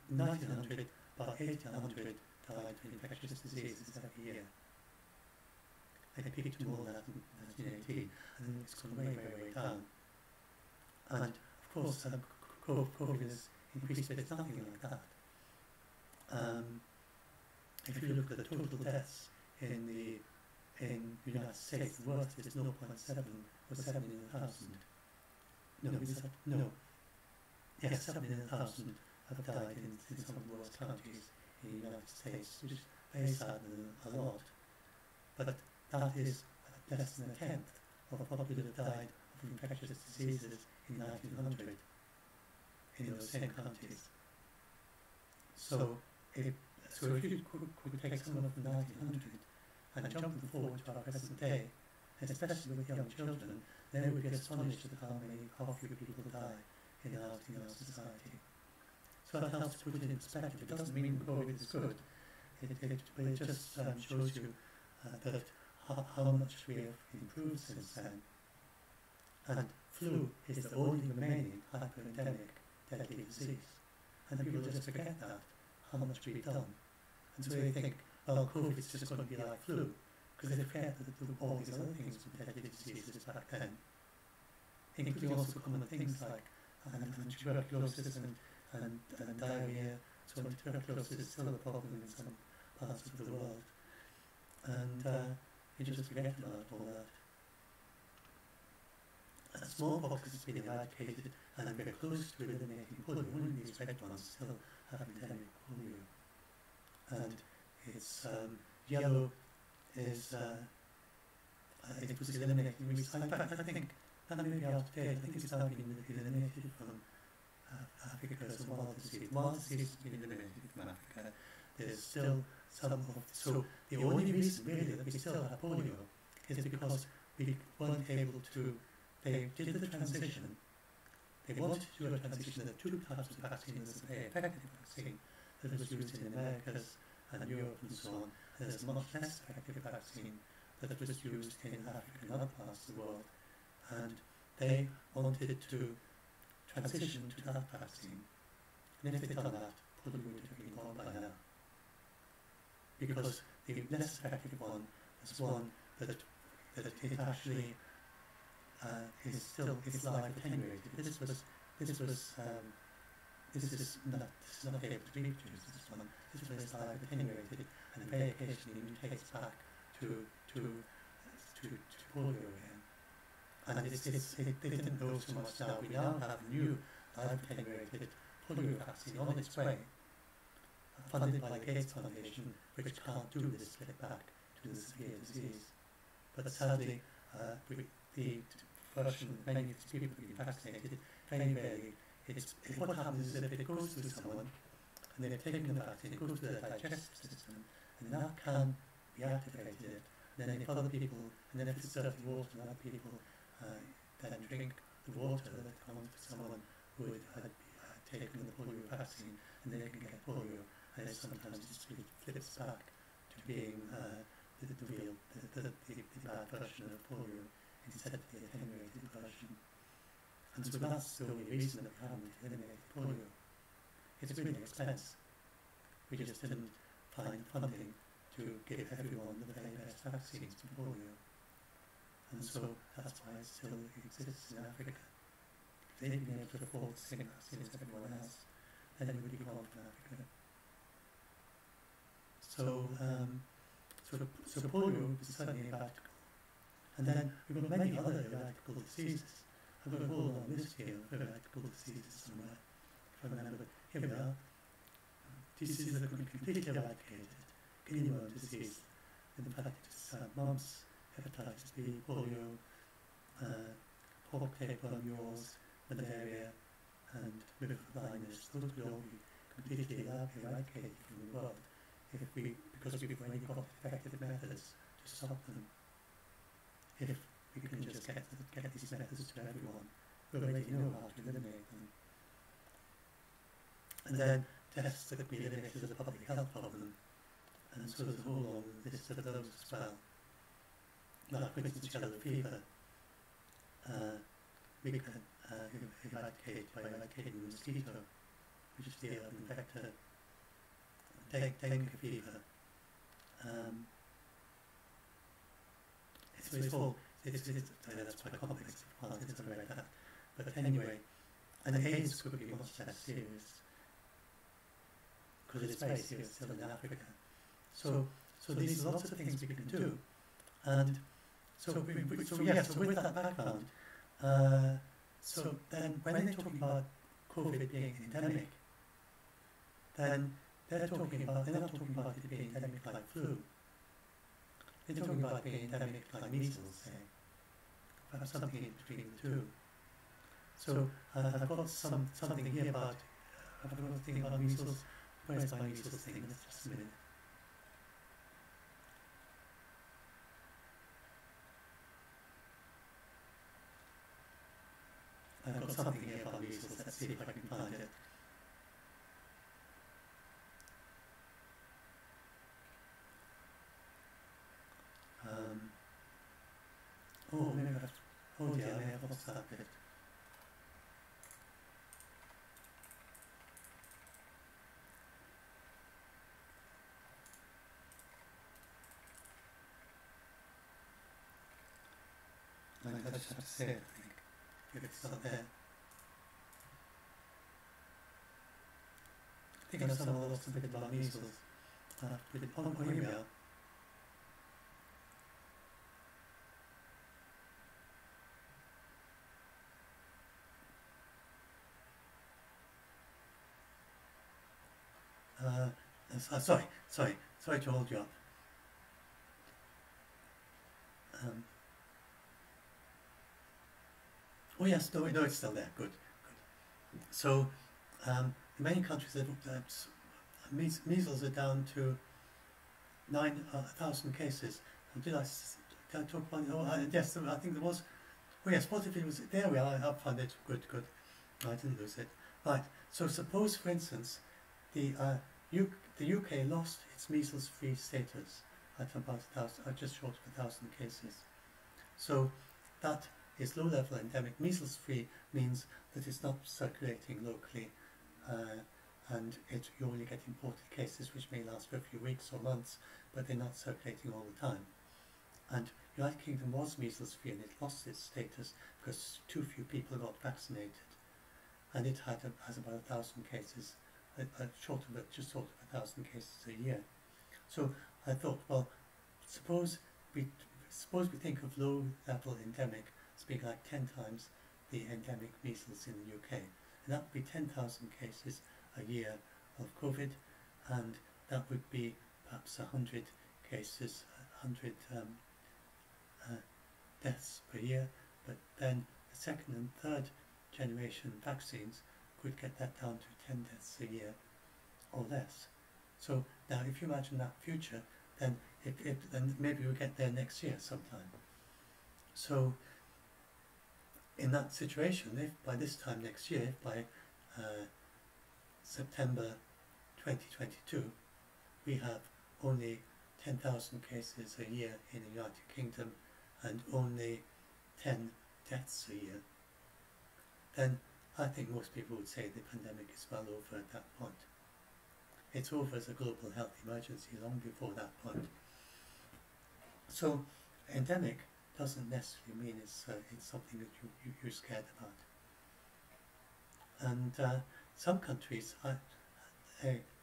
1900, about 1800 died from infectious diseases every year. They peaked more than that in 1918, and then it's gone way, way, way down. And of course, COVID has increased, but it's nothing like that. If you look at the total deaths in the United States, the worst is 0.7 or 7 in 1,000. No. Yes, 7 in 1,000 have died in some of the worst counties in the United States, which is very sad and a lot. But that is less than a tenth of what would have died of infectious diseases in 1900 in those same counties. So if you could take someone from 1900 and jump them forward to our present day, especially with young children, they would be astonished at how few people die in our society. So that helps put it in perspective. It doesn't mean COVID is good, but it just shows you that how much we have improved since then. And flu is the only remaining hyper-endemic deadly disease. And people just forget that, how much we've done. And so they think, well, COVID's just going to be like flu, because they forget that all these other things were deadly diseases back then, including also common things like tuberculosis and diarrhea. So tuberculosis is still a problem in some parts of the world. And you just forget about all that. Smallpox has been eradicated, and we're close to eliminating polio. Only these red ones still have endemic polio. And it's yellow is it was eliminated recently. In fact, I think that may be out of date. I think it's now been eliminated from Africa as a wild disease. Wild disease has been eliminated from Africa. There's still some of so the only reason really that we still have polio is because we weren't able to. They did the transition. They wanted to do a transition. There are two types of vaccine. There's a very effective vaccine that was used in Americas and Europe and so on. And there's a much less effective vaccine that was used in Africa and other parts of the world. And they wanted to transition to that vaccine. And if they'd done that, polio would have been gone by now. Because the less effective one is one that it actually is still life attenuated. This is not able to be produced. This one is life attenuated and very occasionally mutates back to polio again. And they didn't know so much now. We now have a new life attenuated polio vaccine on its way, funded by the Gates Foundation, which can't do this split back to the severe disease. But sadly, the version, many of these people have been vaccinated, very rarely. What happens is that if it goes through someone, and they've taken the vaccine, it goes to their digestive system, and that can be activated. And then if other people, and then if it's dirty water, and other people then drink the water that comes to someone who had taken the polio vaccine, and they can get polio, and it sometimes just flips back to being the bad version of polio instead of the attenuated version. And so that's the only reason that we haven't eliminated polio. It's really expensive. We just didn't find funding to give everyone the very best vaccines for polio. And so that's why it still exists in Africa. If they'd been able to afford the same vaccines as everyone else, then it would be gone from Africa. So polio is certainly eradical. And then we've got many other eradical diseases. I've got a whole long list here of eradical diseases somewhere, if I remember. Here we are. Diseases that have been completely eradicated. Guinea worm disease, lymphatic mumps, hepatitis B, polio, pork tapeworm yaws, malaria, and river blindness. Those could all be completely eradicated from the world because we've already got effective methods to stop them. If we can just get these methods to everyone, we already know how to eliminate them. And then tests that we eliminated as a public health problem, and so there's a whole long list of those as well. Now, for instance, yellow fever, we can eradicate by eradicating the mosquito, which is the urban vector. Dengue fever. That's quite complex, I can't elaborate that. But anyway, and AIDS could be much less serious, because it's very serious still in Africa. So these are lots of things we can do. And so with that background, so then when they're talking about COVID being endemic, then they're not talking about it being endemic like flu. They're talking about being endemic like measles, say. Perhaps something in between the two. So I've got something here about, I've got a thing about measles. Where's my measles thing? Let's just a minute. something here about measles. Let's see if I can find it. Oh, maybe I have to, oh dear, I may have lost that bit. I just have to say it, I think, if it's not there. I think I've somehow lost a bit about measles. I'll have to put it on, oh, here we are. Sorry to hold you up. Oh yes, no, it's still there. Good. So, in many countries, measles are down to 9,000 cases. Did I talk about it? Oh, yes, I think there was. Oh yes, what if it was? There we are. I found it. Good. I didn't lose it. Right. So suppose, for instance, the UK lost its measles-free status at about 1,000, just short of 1,000 cases. So that is low-level endemic. Measles-free means that it's not circulating locally, and you only get imported cases which may last for a few weeks or months, but they're not circulating all the time. And the United Kingdom was measles-free, and it lost its status because too few people got vaccinated, and it has about 1,000 cases. Just short of 1,000 cases a year. So I thought, well, suppose we think of low-level endemic as being like 10 times the endemic measles in the UK, and that would be 10,000 cases a year of COVID, and that would be perhaps 100 cases, 100 deaths per year. But then the second and third generation vaccines could get that down to 10 deaths a year or less. So now if you imagine that future, then then maybe we'll get there next year sometime. So in that situation, if by this time next year, by September 2022, we have only 10,000 cases a year in the United Kingdom and only 10 deaths a year, then I think most people would say the pandemic is well over at that point. It's over as a global health emergency long before that point. So endemic doesn't necessarily mean it's something that you're scared about. And some countries,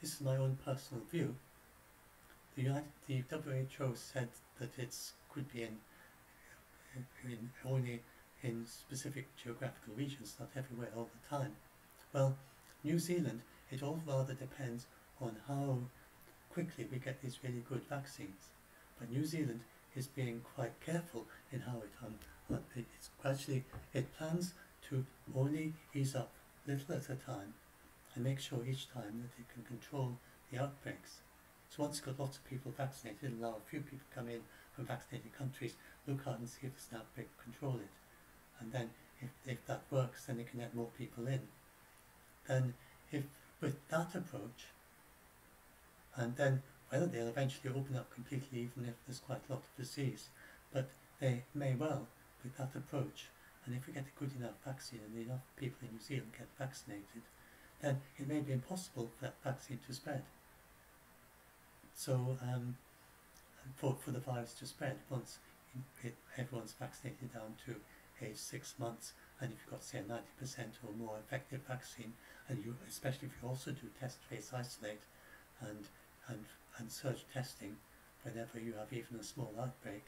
this is my own personal view, the WHO said that it could be only in specific geographical regions, not everywhere all the time. Well, New Zealand, it all rather depends on how quickly we get these really good vaccines. But New Zealand is being quite careful in how it plans to only ease up little at a time and make sure each time that it can control the outbreaks. So once it's got lots of people vaccinated, it'll allow a few people come in from vaccinated countries, look out and see if there's an outbreak, control it. And then if that works, then they can let more people in. Then if with that approach, and then whether they'll eventually open up completely even if there's quite a lot of disease, but they may well with that approach, and if we get a good enough vaccine and enough people in New Zealand get vaccinated, then it may be impossible for that vaccine to spread. So for the virus to spread once everyone's vaccinated down to age 6 months, and if you've got say a 90% or more effective vaccine, and especially if you also do test, trace, isolate, and surge testing whenever you have even a small outbreak,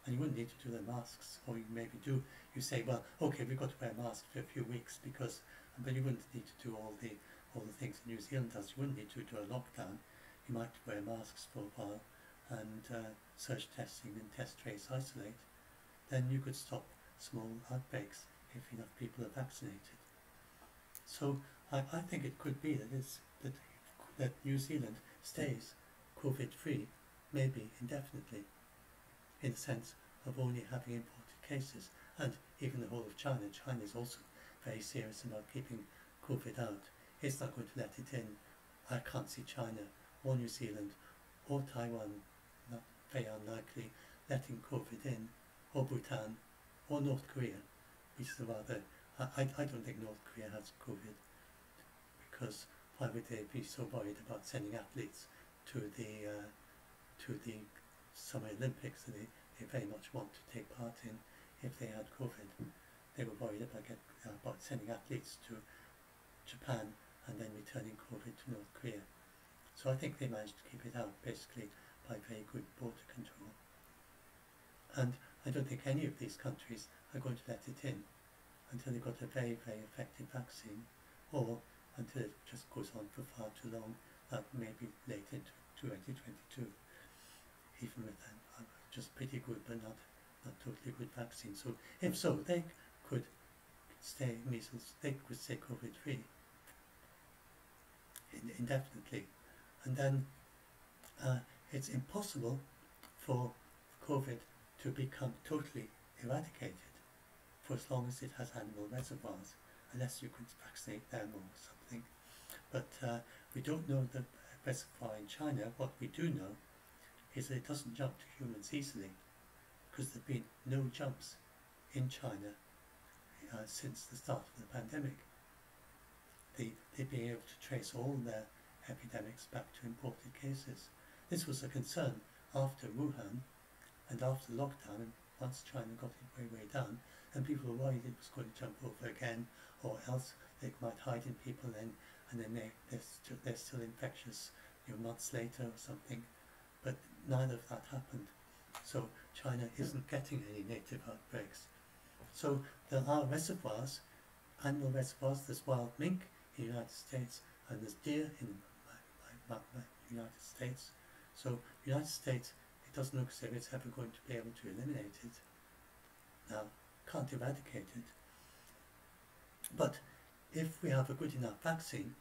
and you wouldn't need to do the masks, or you maybe do. You say, well, okay, we've got to wear masks for a few weeks because, but you wouldn't need to do all the things New Zealand does. You wouldn't need to do a lockdown. You might wear masks for a while and surge testing and test, trace, isolate. Then you could stop small outbreaks if enough people are vaccinated. So I think it could be that New Zealand stays COVID-free, maybe indefinitely, in the sense of only having imported cases, and even the whole of China. China is also very serious about keeping COVID out. It's not going to let it in. I can't see China or New Zealand or Taiwan, not very unlikely, letting COVID in, or Bhutan or North Korea, which is a rather, I don't think North Korea has COVID, because why would they be so worried about sending athletes to the Summer Olympics that they very much want to take part in if they had COVID? They were worried about sending athletes to Japan and then returning COVID to North Korea. So I think they managed to keep it out basically by very good border control. And I don't think any of these countries are going to let it in until they've got a very, very effective vaccine, or until it just goes on for far too long, maybe late into 2022, even with just pretty good but not totally good vaccine. So if so, they could stay measles, they could stay COVID free indefinitely, and then it's impossible for COVID to become totally eradicated for as long as it has animal reservoirs, unless you could vaccinate them or something. But we don't know the reservoir in China. What we do know is that it doesn't jump to humans easily, because there have been no jumps in China since the start of the pandemic. They've been able to trace all their epidemics back to imported cases. This was a concern after Wuhan and after lockdown, and once China got it way, way down, and people were worried it was going to jump over again, or else they might hide in people and then they're still infectious, months later or something. But neither of that happened. So China isn't getting any native outbreaks. So there are reservoirs, animal reservoirs. There's wild mink in the United States, and there's deer in the United States. So the United States, it doesn't look as if it's ever going to be able to eliminate it. Now, can't eradicate it. But if we have a good enough vaccine,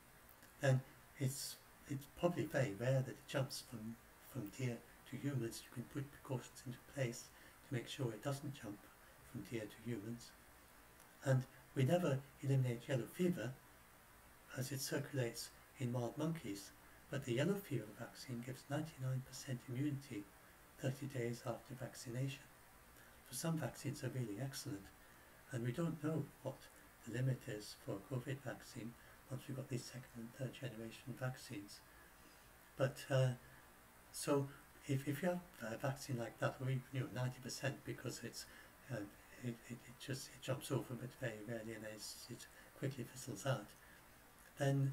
then it's probably very rare that it jumps from deer to humans. You can put precautions into place to make sure it doesn't jump from deer to humans. And we never eliminate yellow fever, as it circulates in wild monkeys, but the yellow fever vaccine gives 99% immunity 30 days after vaccination. So some vaccines are really excellent, and we don't know what the limit is for a COVID vaccine once we've got these second and third generation vaccines. But so if you have a vaccine like that, or even 90%, because it jumps over but very rarely, and it quickly fizzles out, then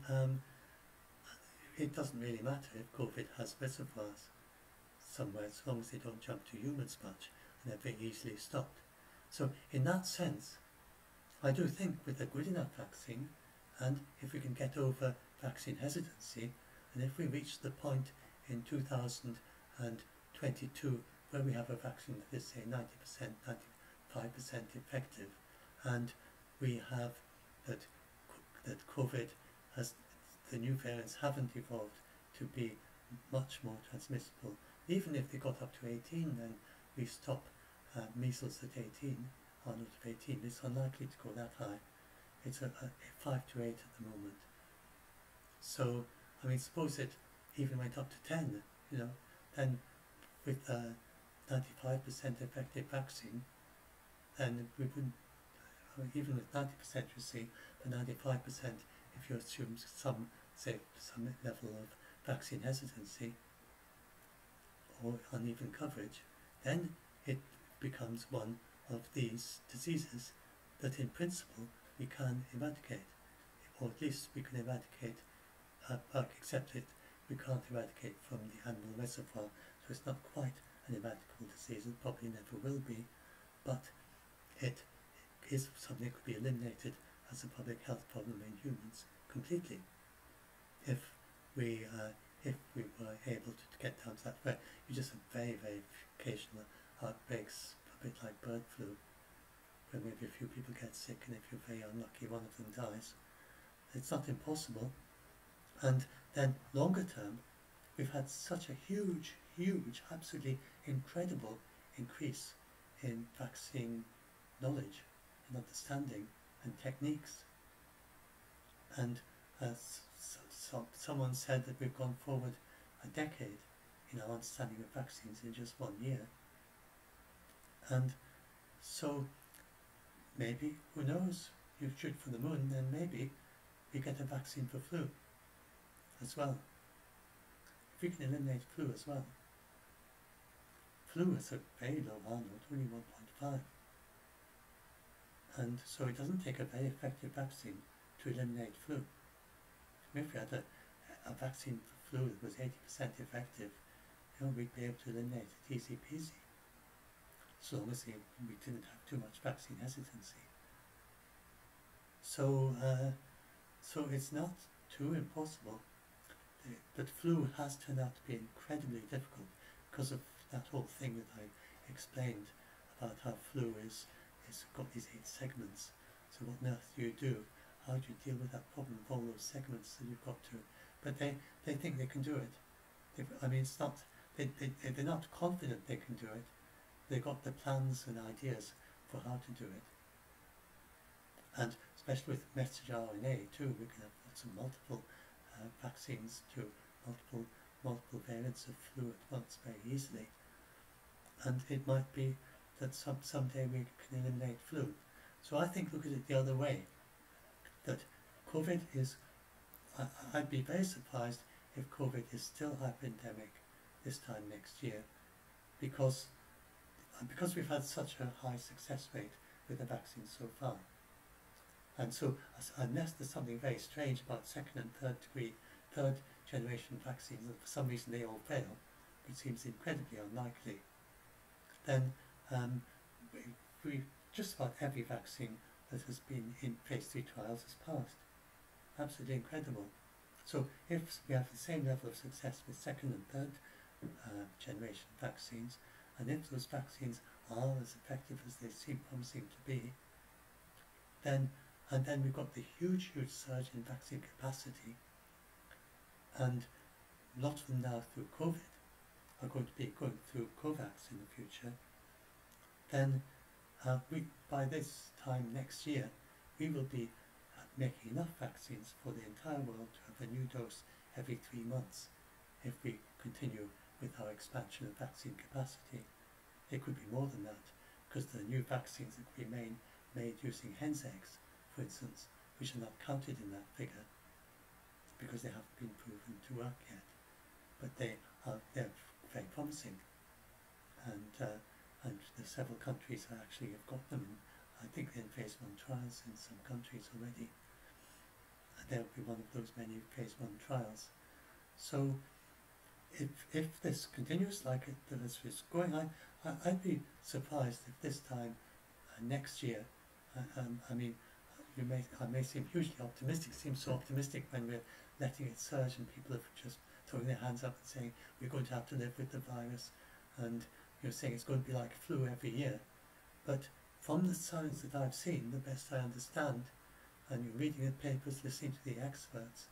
it doesn't really matter if COVID has reservoirs somewhere, as long as they don't jump to humans much, and they're very easily stopped. So in that sense, I do think with a good enough vaccine, and if we can get over vaccine hesitancy, and if we reach the point in 2022 where we have a vaccine that is, say, 90%, 95% effective, and we have that COVID has, the new variants haven't evolved to be much more transmissible. Even if they got up to 18, then we stop measles at 18, or not of 18. It's unlikely to go that high. It's a 5 to 8 at the moment. So, I mean, suppose it even went up to 10, then with a 95% effective vaccine, then we wouldn't, even with 90% you see, but 95% if you assume some level of vaccine hesitancy or uneven coverage, then it becomes one of these diseases that in principle we can eradicate, or at least we can eradicate, except we can't eradicate from the animal reservoir, so it's not quite an eradicable disease, it probably never will be, but it is something that could be eliminated as a public health problem in humans completely, if we were able to get down to that. Where you just have very, very occasional outbreaks, a bit like bird flu, where maybe a few people get sick, and if you're very unlucky, one of them dies. It's not impossible. And then longer term, we've had such a huge, absolutely incredible increase in vaccine knowledge and understanding and techniques, And someone said that we've gone forward a decade in our understanding of vaccines in just 1 year. And so maybe, who knows, you shoot for the moon, then maybe we get a vaccine for flu as well. If we can eliminate flu as well. Flu is a very low R0, only 1.5. And so it doesn't take a very effective vaccine to eliminate flu. If we had a vaccine for flu that was 80% effective, we'd be able to eliminate it easy peasy. So long as we didn't have too much vaccine hesitancy. So it's not too impossible. But flu has turned out to be incredibly difficult because of that whole thing that I explained about how flu is got these 8 segments. So what on earth do you do? How do you deal with that problem of all those segments that you've got to? But they think they can do it. It's not, they're not confident they can do it. They've got the plans and ideas for how to do it. And especially with messenger RNA too, we can have lots of multiple vaccines to multiple variants of flu at once very easily. And it might be that someday we can eliminate flu. So I think look at it the other way, that COVID is, I'd be very surprised if COVID is still hyper-endemic this time next year, because we've had such a high success rate with the vaccine so far. And so unless there's something very strange about second and third generation vaccines, and for some reason they all fail, which seems incredibly unlikely, then just about every vaccine that has been in phase 3 trials has passed. Absolutely incredible. So if we have the same level of success with second and third generation vaccines, and if those vaccines are as effective as they seem promising to be, then we've got the huge surge in vaccine capacity, and a lot of them now through COVID are going to be going through COVAX in the future. Then by this time next year, we will be making enough vaccines for the entire world to have a new dose every 3 months if we continue with our expansion of vaccine capacity. It could be more than that, because the new vaccines that could be made using hen's eggs, for instance, which are not counted in that figure because they haven't been proven to work yet. But they're very promising, and the several countries actually have got them. I think they're in phase 1 trials in some countries already. And they'll be one of those many phase 1 trials. So if this continues like this is going, I'd be surprised if this time next year, I may seem hugely optimistic. It seems so optimistic when we're letting it surge and people are just throwing their hands up and saying we're going to have to live with the virus, and you're saying it's going to be like flu every year. But from the science that I've seen, the best I understand, and you're reading the papers, listening to the experts,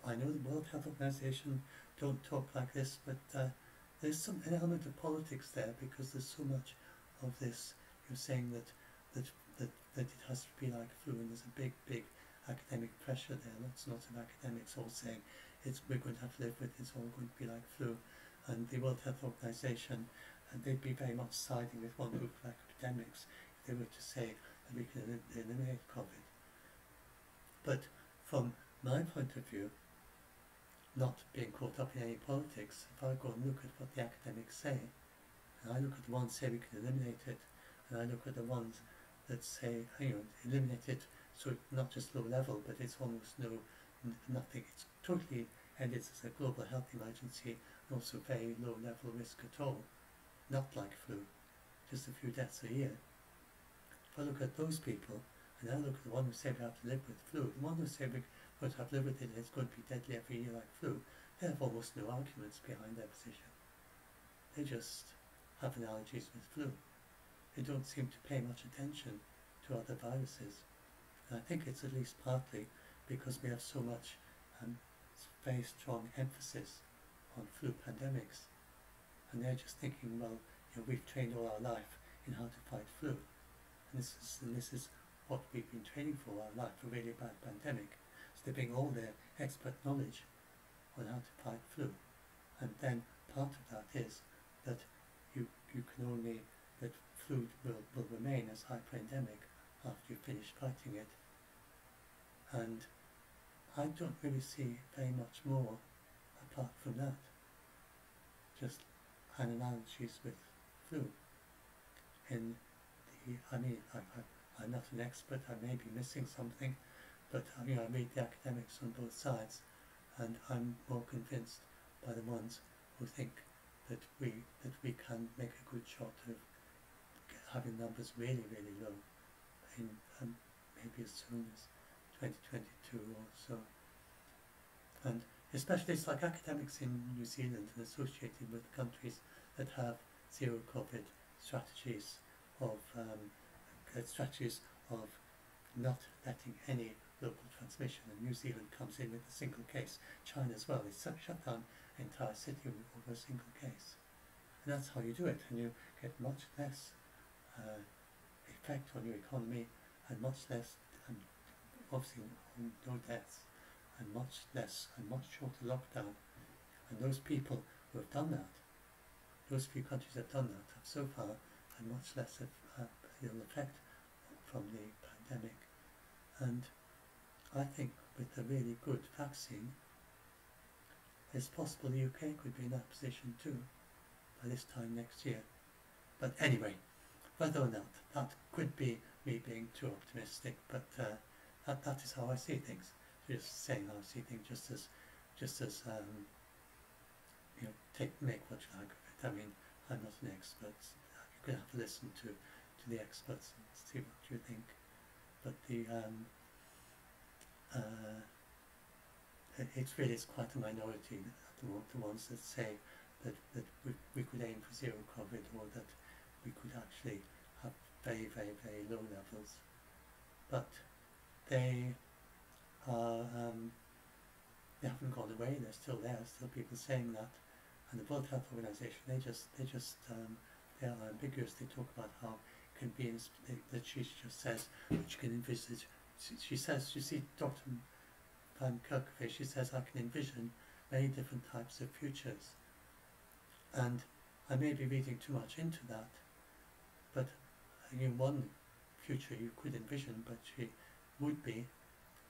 I know the World Health Organization don't talk like this, but there's some element of politics there, because there's so much of this. You're saying that it has to be like flu, and there's a big academic pressure there. Lots of academics all saying we're going to have to live with it, it's all going to be like flu. And the World Health Organization, and they'd be very much siding with one group of academics if they were to say that we can eliminate COVID. But from my point of view, not being caught up in any politics, if I go and look at what the academics say, and I look at the ones that say we can eliminate it, and I look at the ones that say, eliminate it, so not just low level, but it's almost nothing. It's totally ended as a global health emergency, and also very low level risk at all. Not like flu, just a few deaths a year. If I look at those people, and I look at the one who say we have to live with flu, the one who say we're going to have to live with it and it's going to be deadly every year like flu, they have almost no arguments behind their position. They just have allergies with flu. They don't seem to pay much attention to other viruses. And I think it's at least partly because we have so much very strong emphasis on flu pandemics, and they're just thinking, well, we've trained all our life in how to fight flu, and this is what we've been training for our life, a really bad pandemic. So they bring all their expert knowledge on how to fight flu. And then part of that is that you can only, that flu will remain as hyper-endemic after you've finished fighting it. And I don't really see very much more apart from that. Just analogies with flu. In the, I'm not an expert, I may be missing something, but I read the academics on both sides, and I'm more convinced by the ones who think that we can make a good shot of having numbers really, really low in maybe as soon as 2022 or so. And especially it's like academics in New Zealand and associated with countries that have zero COVID strategies of not letting any local transmission, and New Zealand comes in with a single case. China as well, it's shut down an entire city over a single case. And that's how you do it, and you get much less effect on your economy, and much less, and obviously no deaths, and much less and much shorter lockdown. And those people who have done that, those few countries that have done that, have so far had much less ill effect from the pandemic. And I think with a really good vaccine, it's possible the UK could be in that position too by this time next year. But anyway, whether or not, that could be me being too optimistic, but that is how I see things. Just saying how I see things, just as make what you like of it. I mean, I'm not an expert. You can have to listen to the experts and see what you think. But it's quite a minority, the ones that say that we could aim for zero COVID, or that we could actually have very, very, very low levels. But they are they haven't gone away. They're still there. Still people saying that. And the World Health Organization, they are ambiguous. They talk about how it can be that she just says that she can envisage. She says, you see, Dr. Van Kerkhove, she says, I can envision many different types of futures. And I may be reading too much into that, but in one future you could envision, but she would be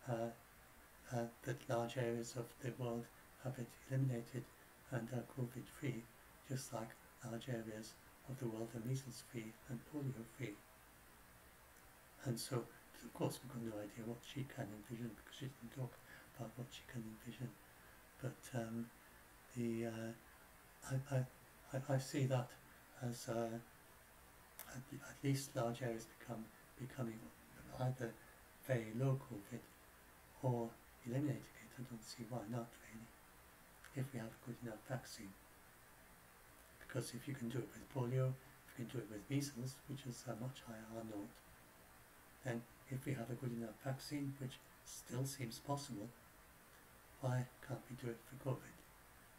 that large areas of the world have it eliminated and are COVID-free, just like large areas of the world are measles-free and polio-free. And so, of course, we've got no idea what she can envision, because she didn't talk about what she can envision. But I see that as at least large areas becoming either very low COVID or eliminating it. I don't see why not, really, if we have a good enough vaccine. Because if you can do it with polio, if you can do it with measles, which is a much higher R0, then if we have a good enough vaccine, which still seems possible, why can't we do it for COVID?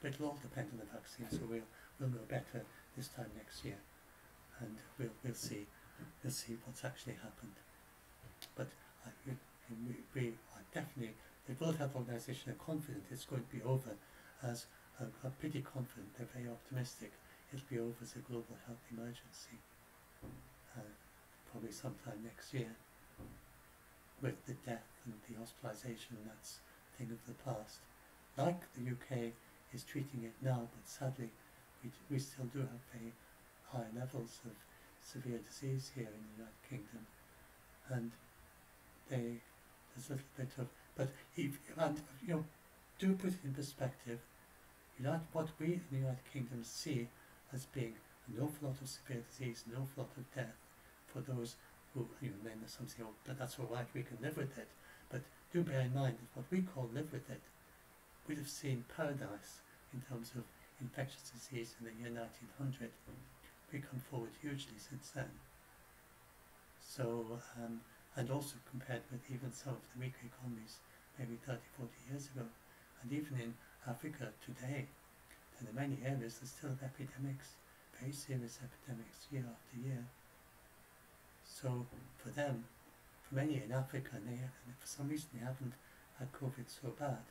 But it'll all depend on the vaccine, so we'll know better this time next year, and we'll see what's actually happened. But we are definitely, the World Health Organization are confident it's going to be over, as are pretty confident, they're very optimistic, it'll be over as a global health emergency, probably sometime next year, with the death and the hospitalisation, that's a thing of the past. Like the UK is treating it now, but sadly we still do have very high levels of severe disease here in the United Kingdom, and there's a little bit of, but do put it in perspective. What we in the United Kingdom see as being an awful lot of severe disease, an awful lot of death for those who, then there's something, but that's all right, we can live with it. But do bear in mind that what we call live with it, we'd have seen paradise in terms of infectious disease in the year 1900. We come forward hugely since then. So, and also compared with even some of the weaker economies maybe 30, 40 years ago, and even in Africa today, in many areas there's still epidemics, very serious epidemics year after year. So for them, for many in Africa, and for some reason they haven't had COVID so bad.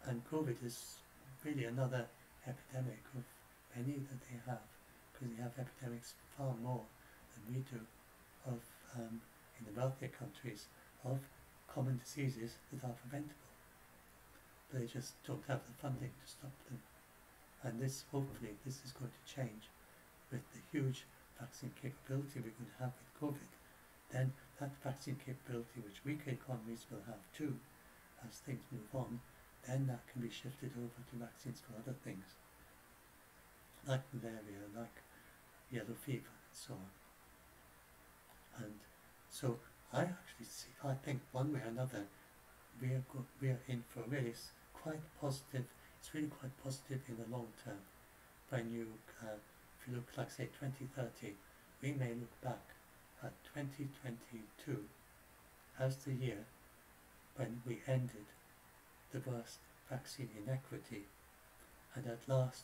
And COVID is really another epidemic of many that they have, because they have epidemics far more than we do of in the wealthier countries of common diseases that are preventable. But they just don't have the funding to stop them. And this, hopefully, this is going to change with the huge vaccine capability we're going to have with COVID. Then that vaccine capability, which weaker economies will have too, as things move on, then that can be shifted over to vaccines for other things, like malaria, like yellow fever, and so on. And so I actually see, I think one way or another, we are in for a really quite positive. It's really quite positive in the long term. When you, if you look like say 2030, we may look back at 2022 as the year when we ended the worst vaccine inequity, and at last,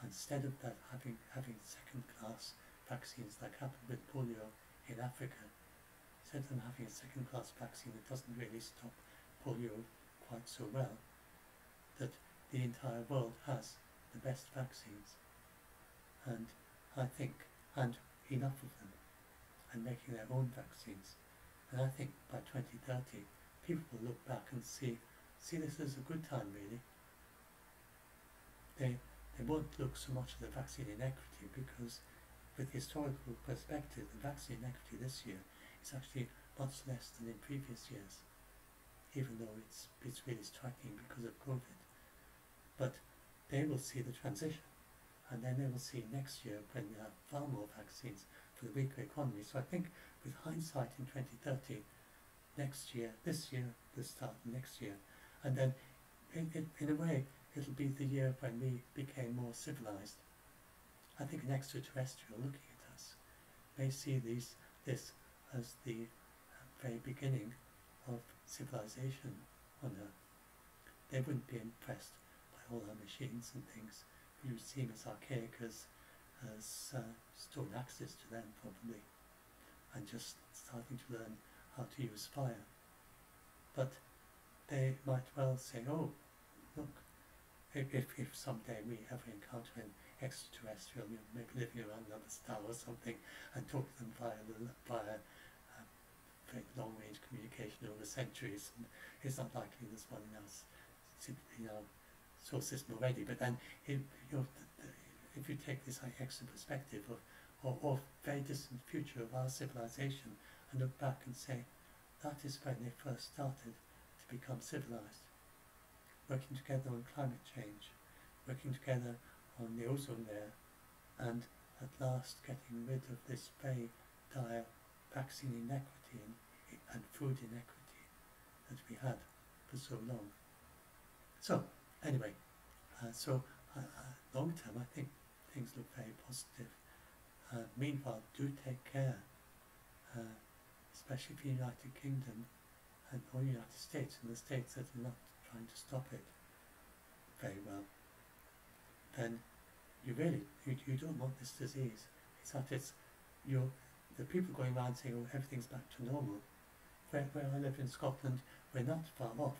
instead of that having second-class vaccines like happened with polio in Africa, instead of them having a second-class vaccine that doesn't really stop polio quite so well, that the entire world has the best vaccines, and I think, and enough of them, and making their own vaccines. And I think by 2030, people will look back and see this as a good time, really. They won't look so much at the vaccine inequity, because with historical perspective, the vaccine inequity this year is actually much less than in previous years, even though it's really striking because of COVID. But they will see the transition, and then they will see next year when we have far more vaccines for the weaker economy. So I think with hindsight in 2030, next year, this year, the start of next year, and then in a way it'll be the year when we became more civilized. I think an extraterrestrial looking at us may see this as the very beginning of civilization on Earth. They wouldn't be impressed by all our machines and things. We would seem as archaic as stone axes to them, probably, and just starting to learn how to use fire. But they might well say, oh, look, if someday we ever encounter an extraterrestrial, maybe living around another star or something, and talk to them via very long-range communication over centuries, and it's not likely there's one in our solar system already. But then, if you take this extra perspective of very distant future of our civilization, and look back and say, that is when they first started to become civilized, working together on climate change, working together on the ozone layer, and at last getting rid of this very dire vaccine inequity and food inequity that we had for so long. So anyway, long term I think things look very positive. Meanwhile, do take care, especially for the United Kingdom and or United States, and the states that are not trying to stop it very well. Then you don't want this disease. It's that the people going around saying, oh, everything's back to normal. Where I live in Scotland, we're not far off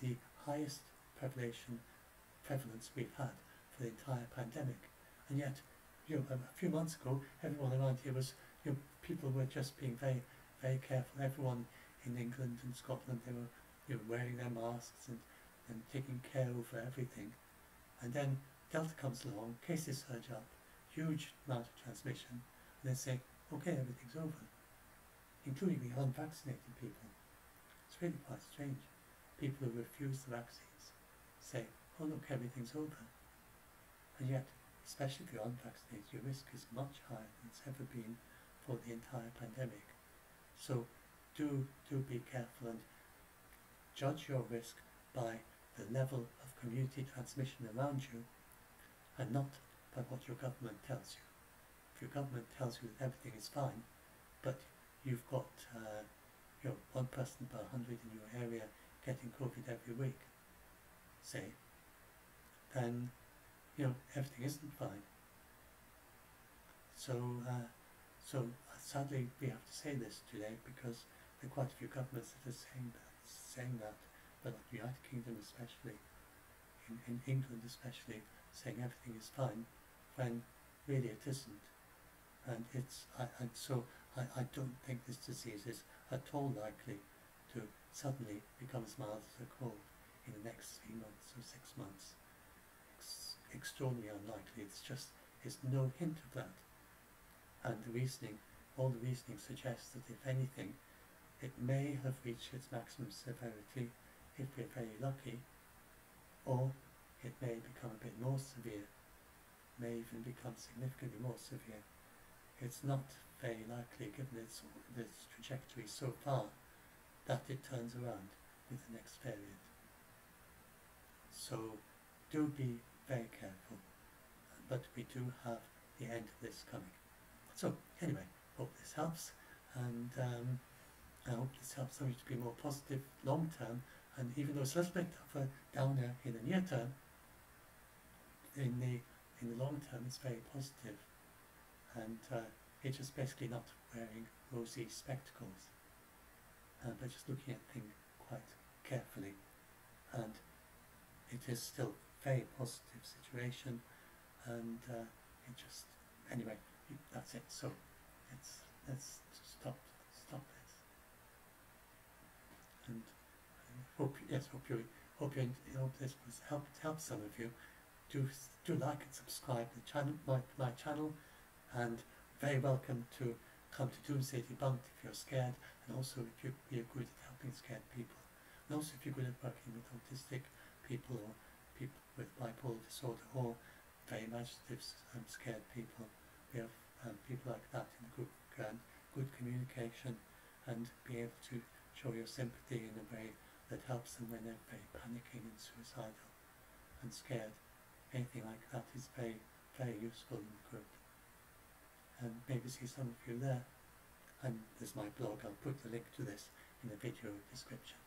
the highest prevalence we've had for the entire pandemic. And yet, a few months ago, everyone around here was, people were just being very, very careful. Everyone in England and Scotland, they were wearing their masks and taking care over everything. And then Delta comes along, cases surge up, huge amount of transmission, and they say, okay, everything's over, including the unvaccinated people. It's really quite strange. People who refuse the vaccines say, oh look, everything's over. And yet, especially if you're unvaccinated, your risk is much higher than it's ever been for the entire pandemic. So do be careful and judge your risk by the level of community transmission around you, and not by what your government tells you. If your government tells you that everything is fine, but you've got one person per 100 in your area getting COVID every week, say, then everything isn't fine. So sadly we have to say this today, because there are quite a few governments that are saying that, but like the United Kingdom especially, in England especially, saying everything is fine, when really it isn't. And I don't think this disease is at all likely to suddenly become as mild as a cold in the next 3 months or 6 months. Extraordinarily unlikely. It's no hint of that. And all the reasoning suggests that if anything, it may have reached its maximum severity if we're very lucky, or it may become a bit more severe, may even become significantly more severe. It's not very likely, given its trajectory so far, that it turns around with the next variant. So do be very careful, but we do have the end of this coming. So anyway, hope this helps, and I hope this helps some of you to be more positive long term, and even though it's a little bit of a downer in the near term, in the long term it's very positive, and it's just basically not wearing rosy spectacles, but just looking at things quite carefully, and it is still a very positive situation, and it just, anyway, that's it. So let's stop this, and hope this was help some of you. Do like and subscribe to the channel, my channel, and very welcome to come to Doomsday Debunked if you're scared, and also if you're good at helping scared people, and also if you're good at working with autistic people or people with bipolar disorder or very imaginative and scared people. We have people like that in the group, good communication, and be able to show your sympathy in a way that helps them when they're very panicking and suicidal and scared. Anything like that is very, very useful in the group. And maybe see some of you there. And there's my blog. I'll put the link to this in the video description.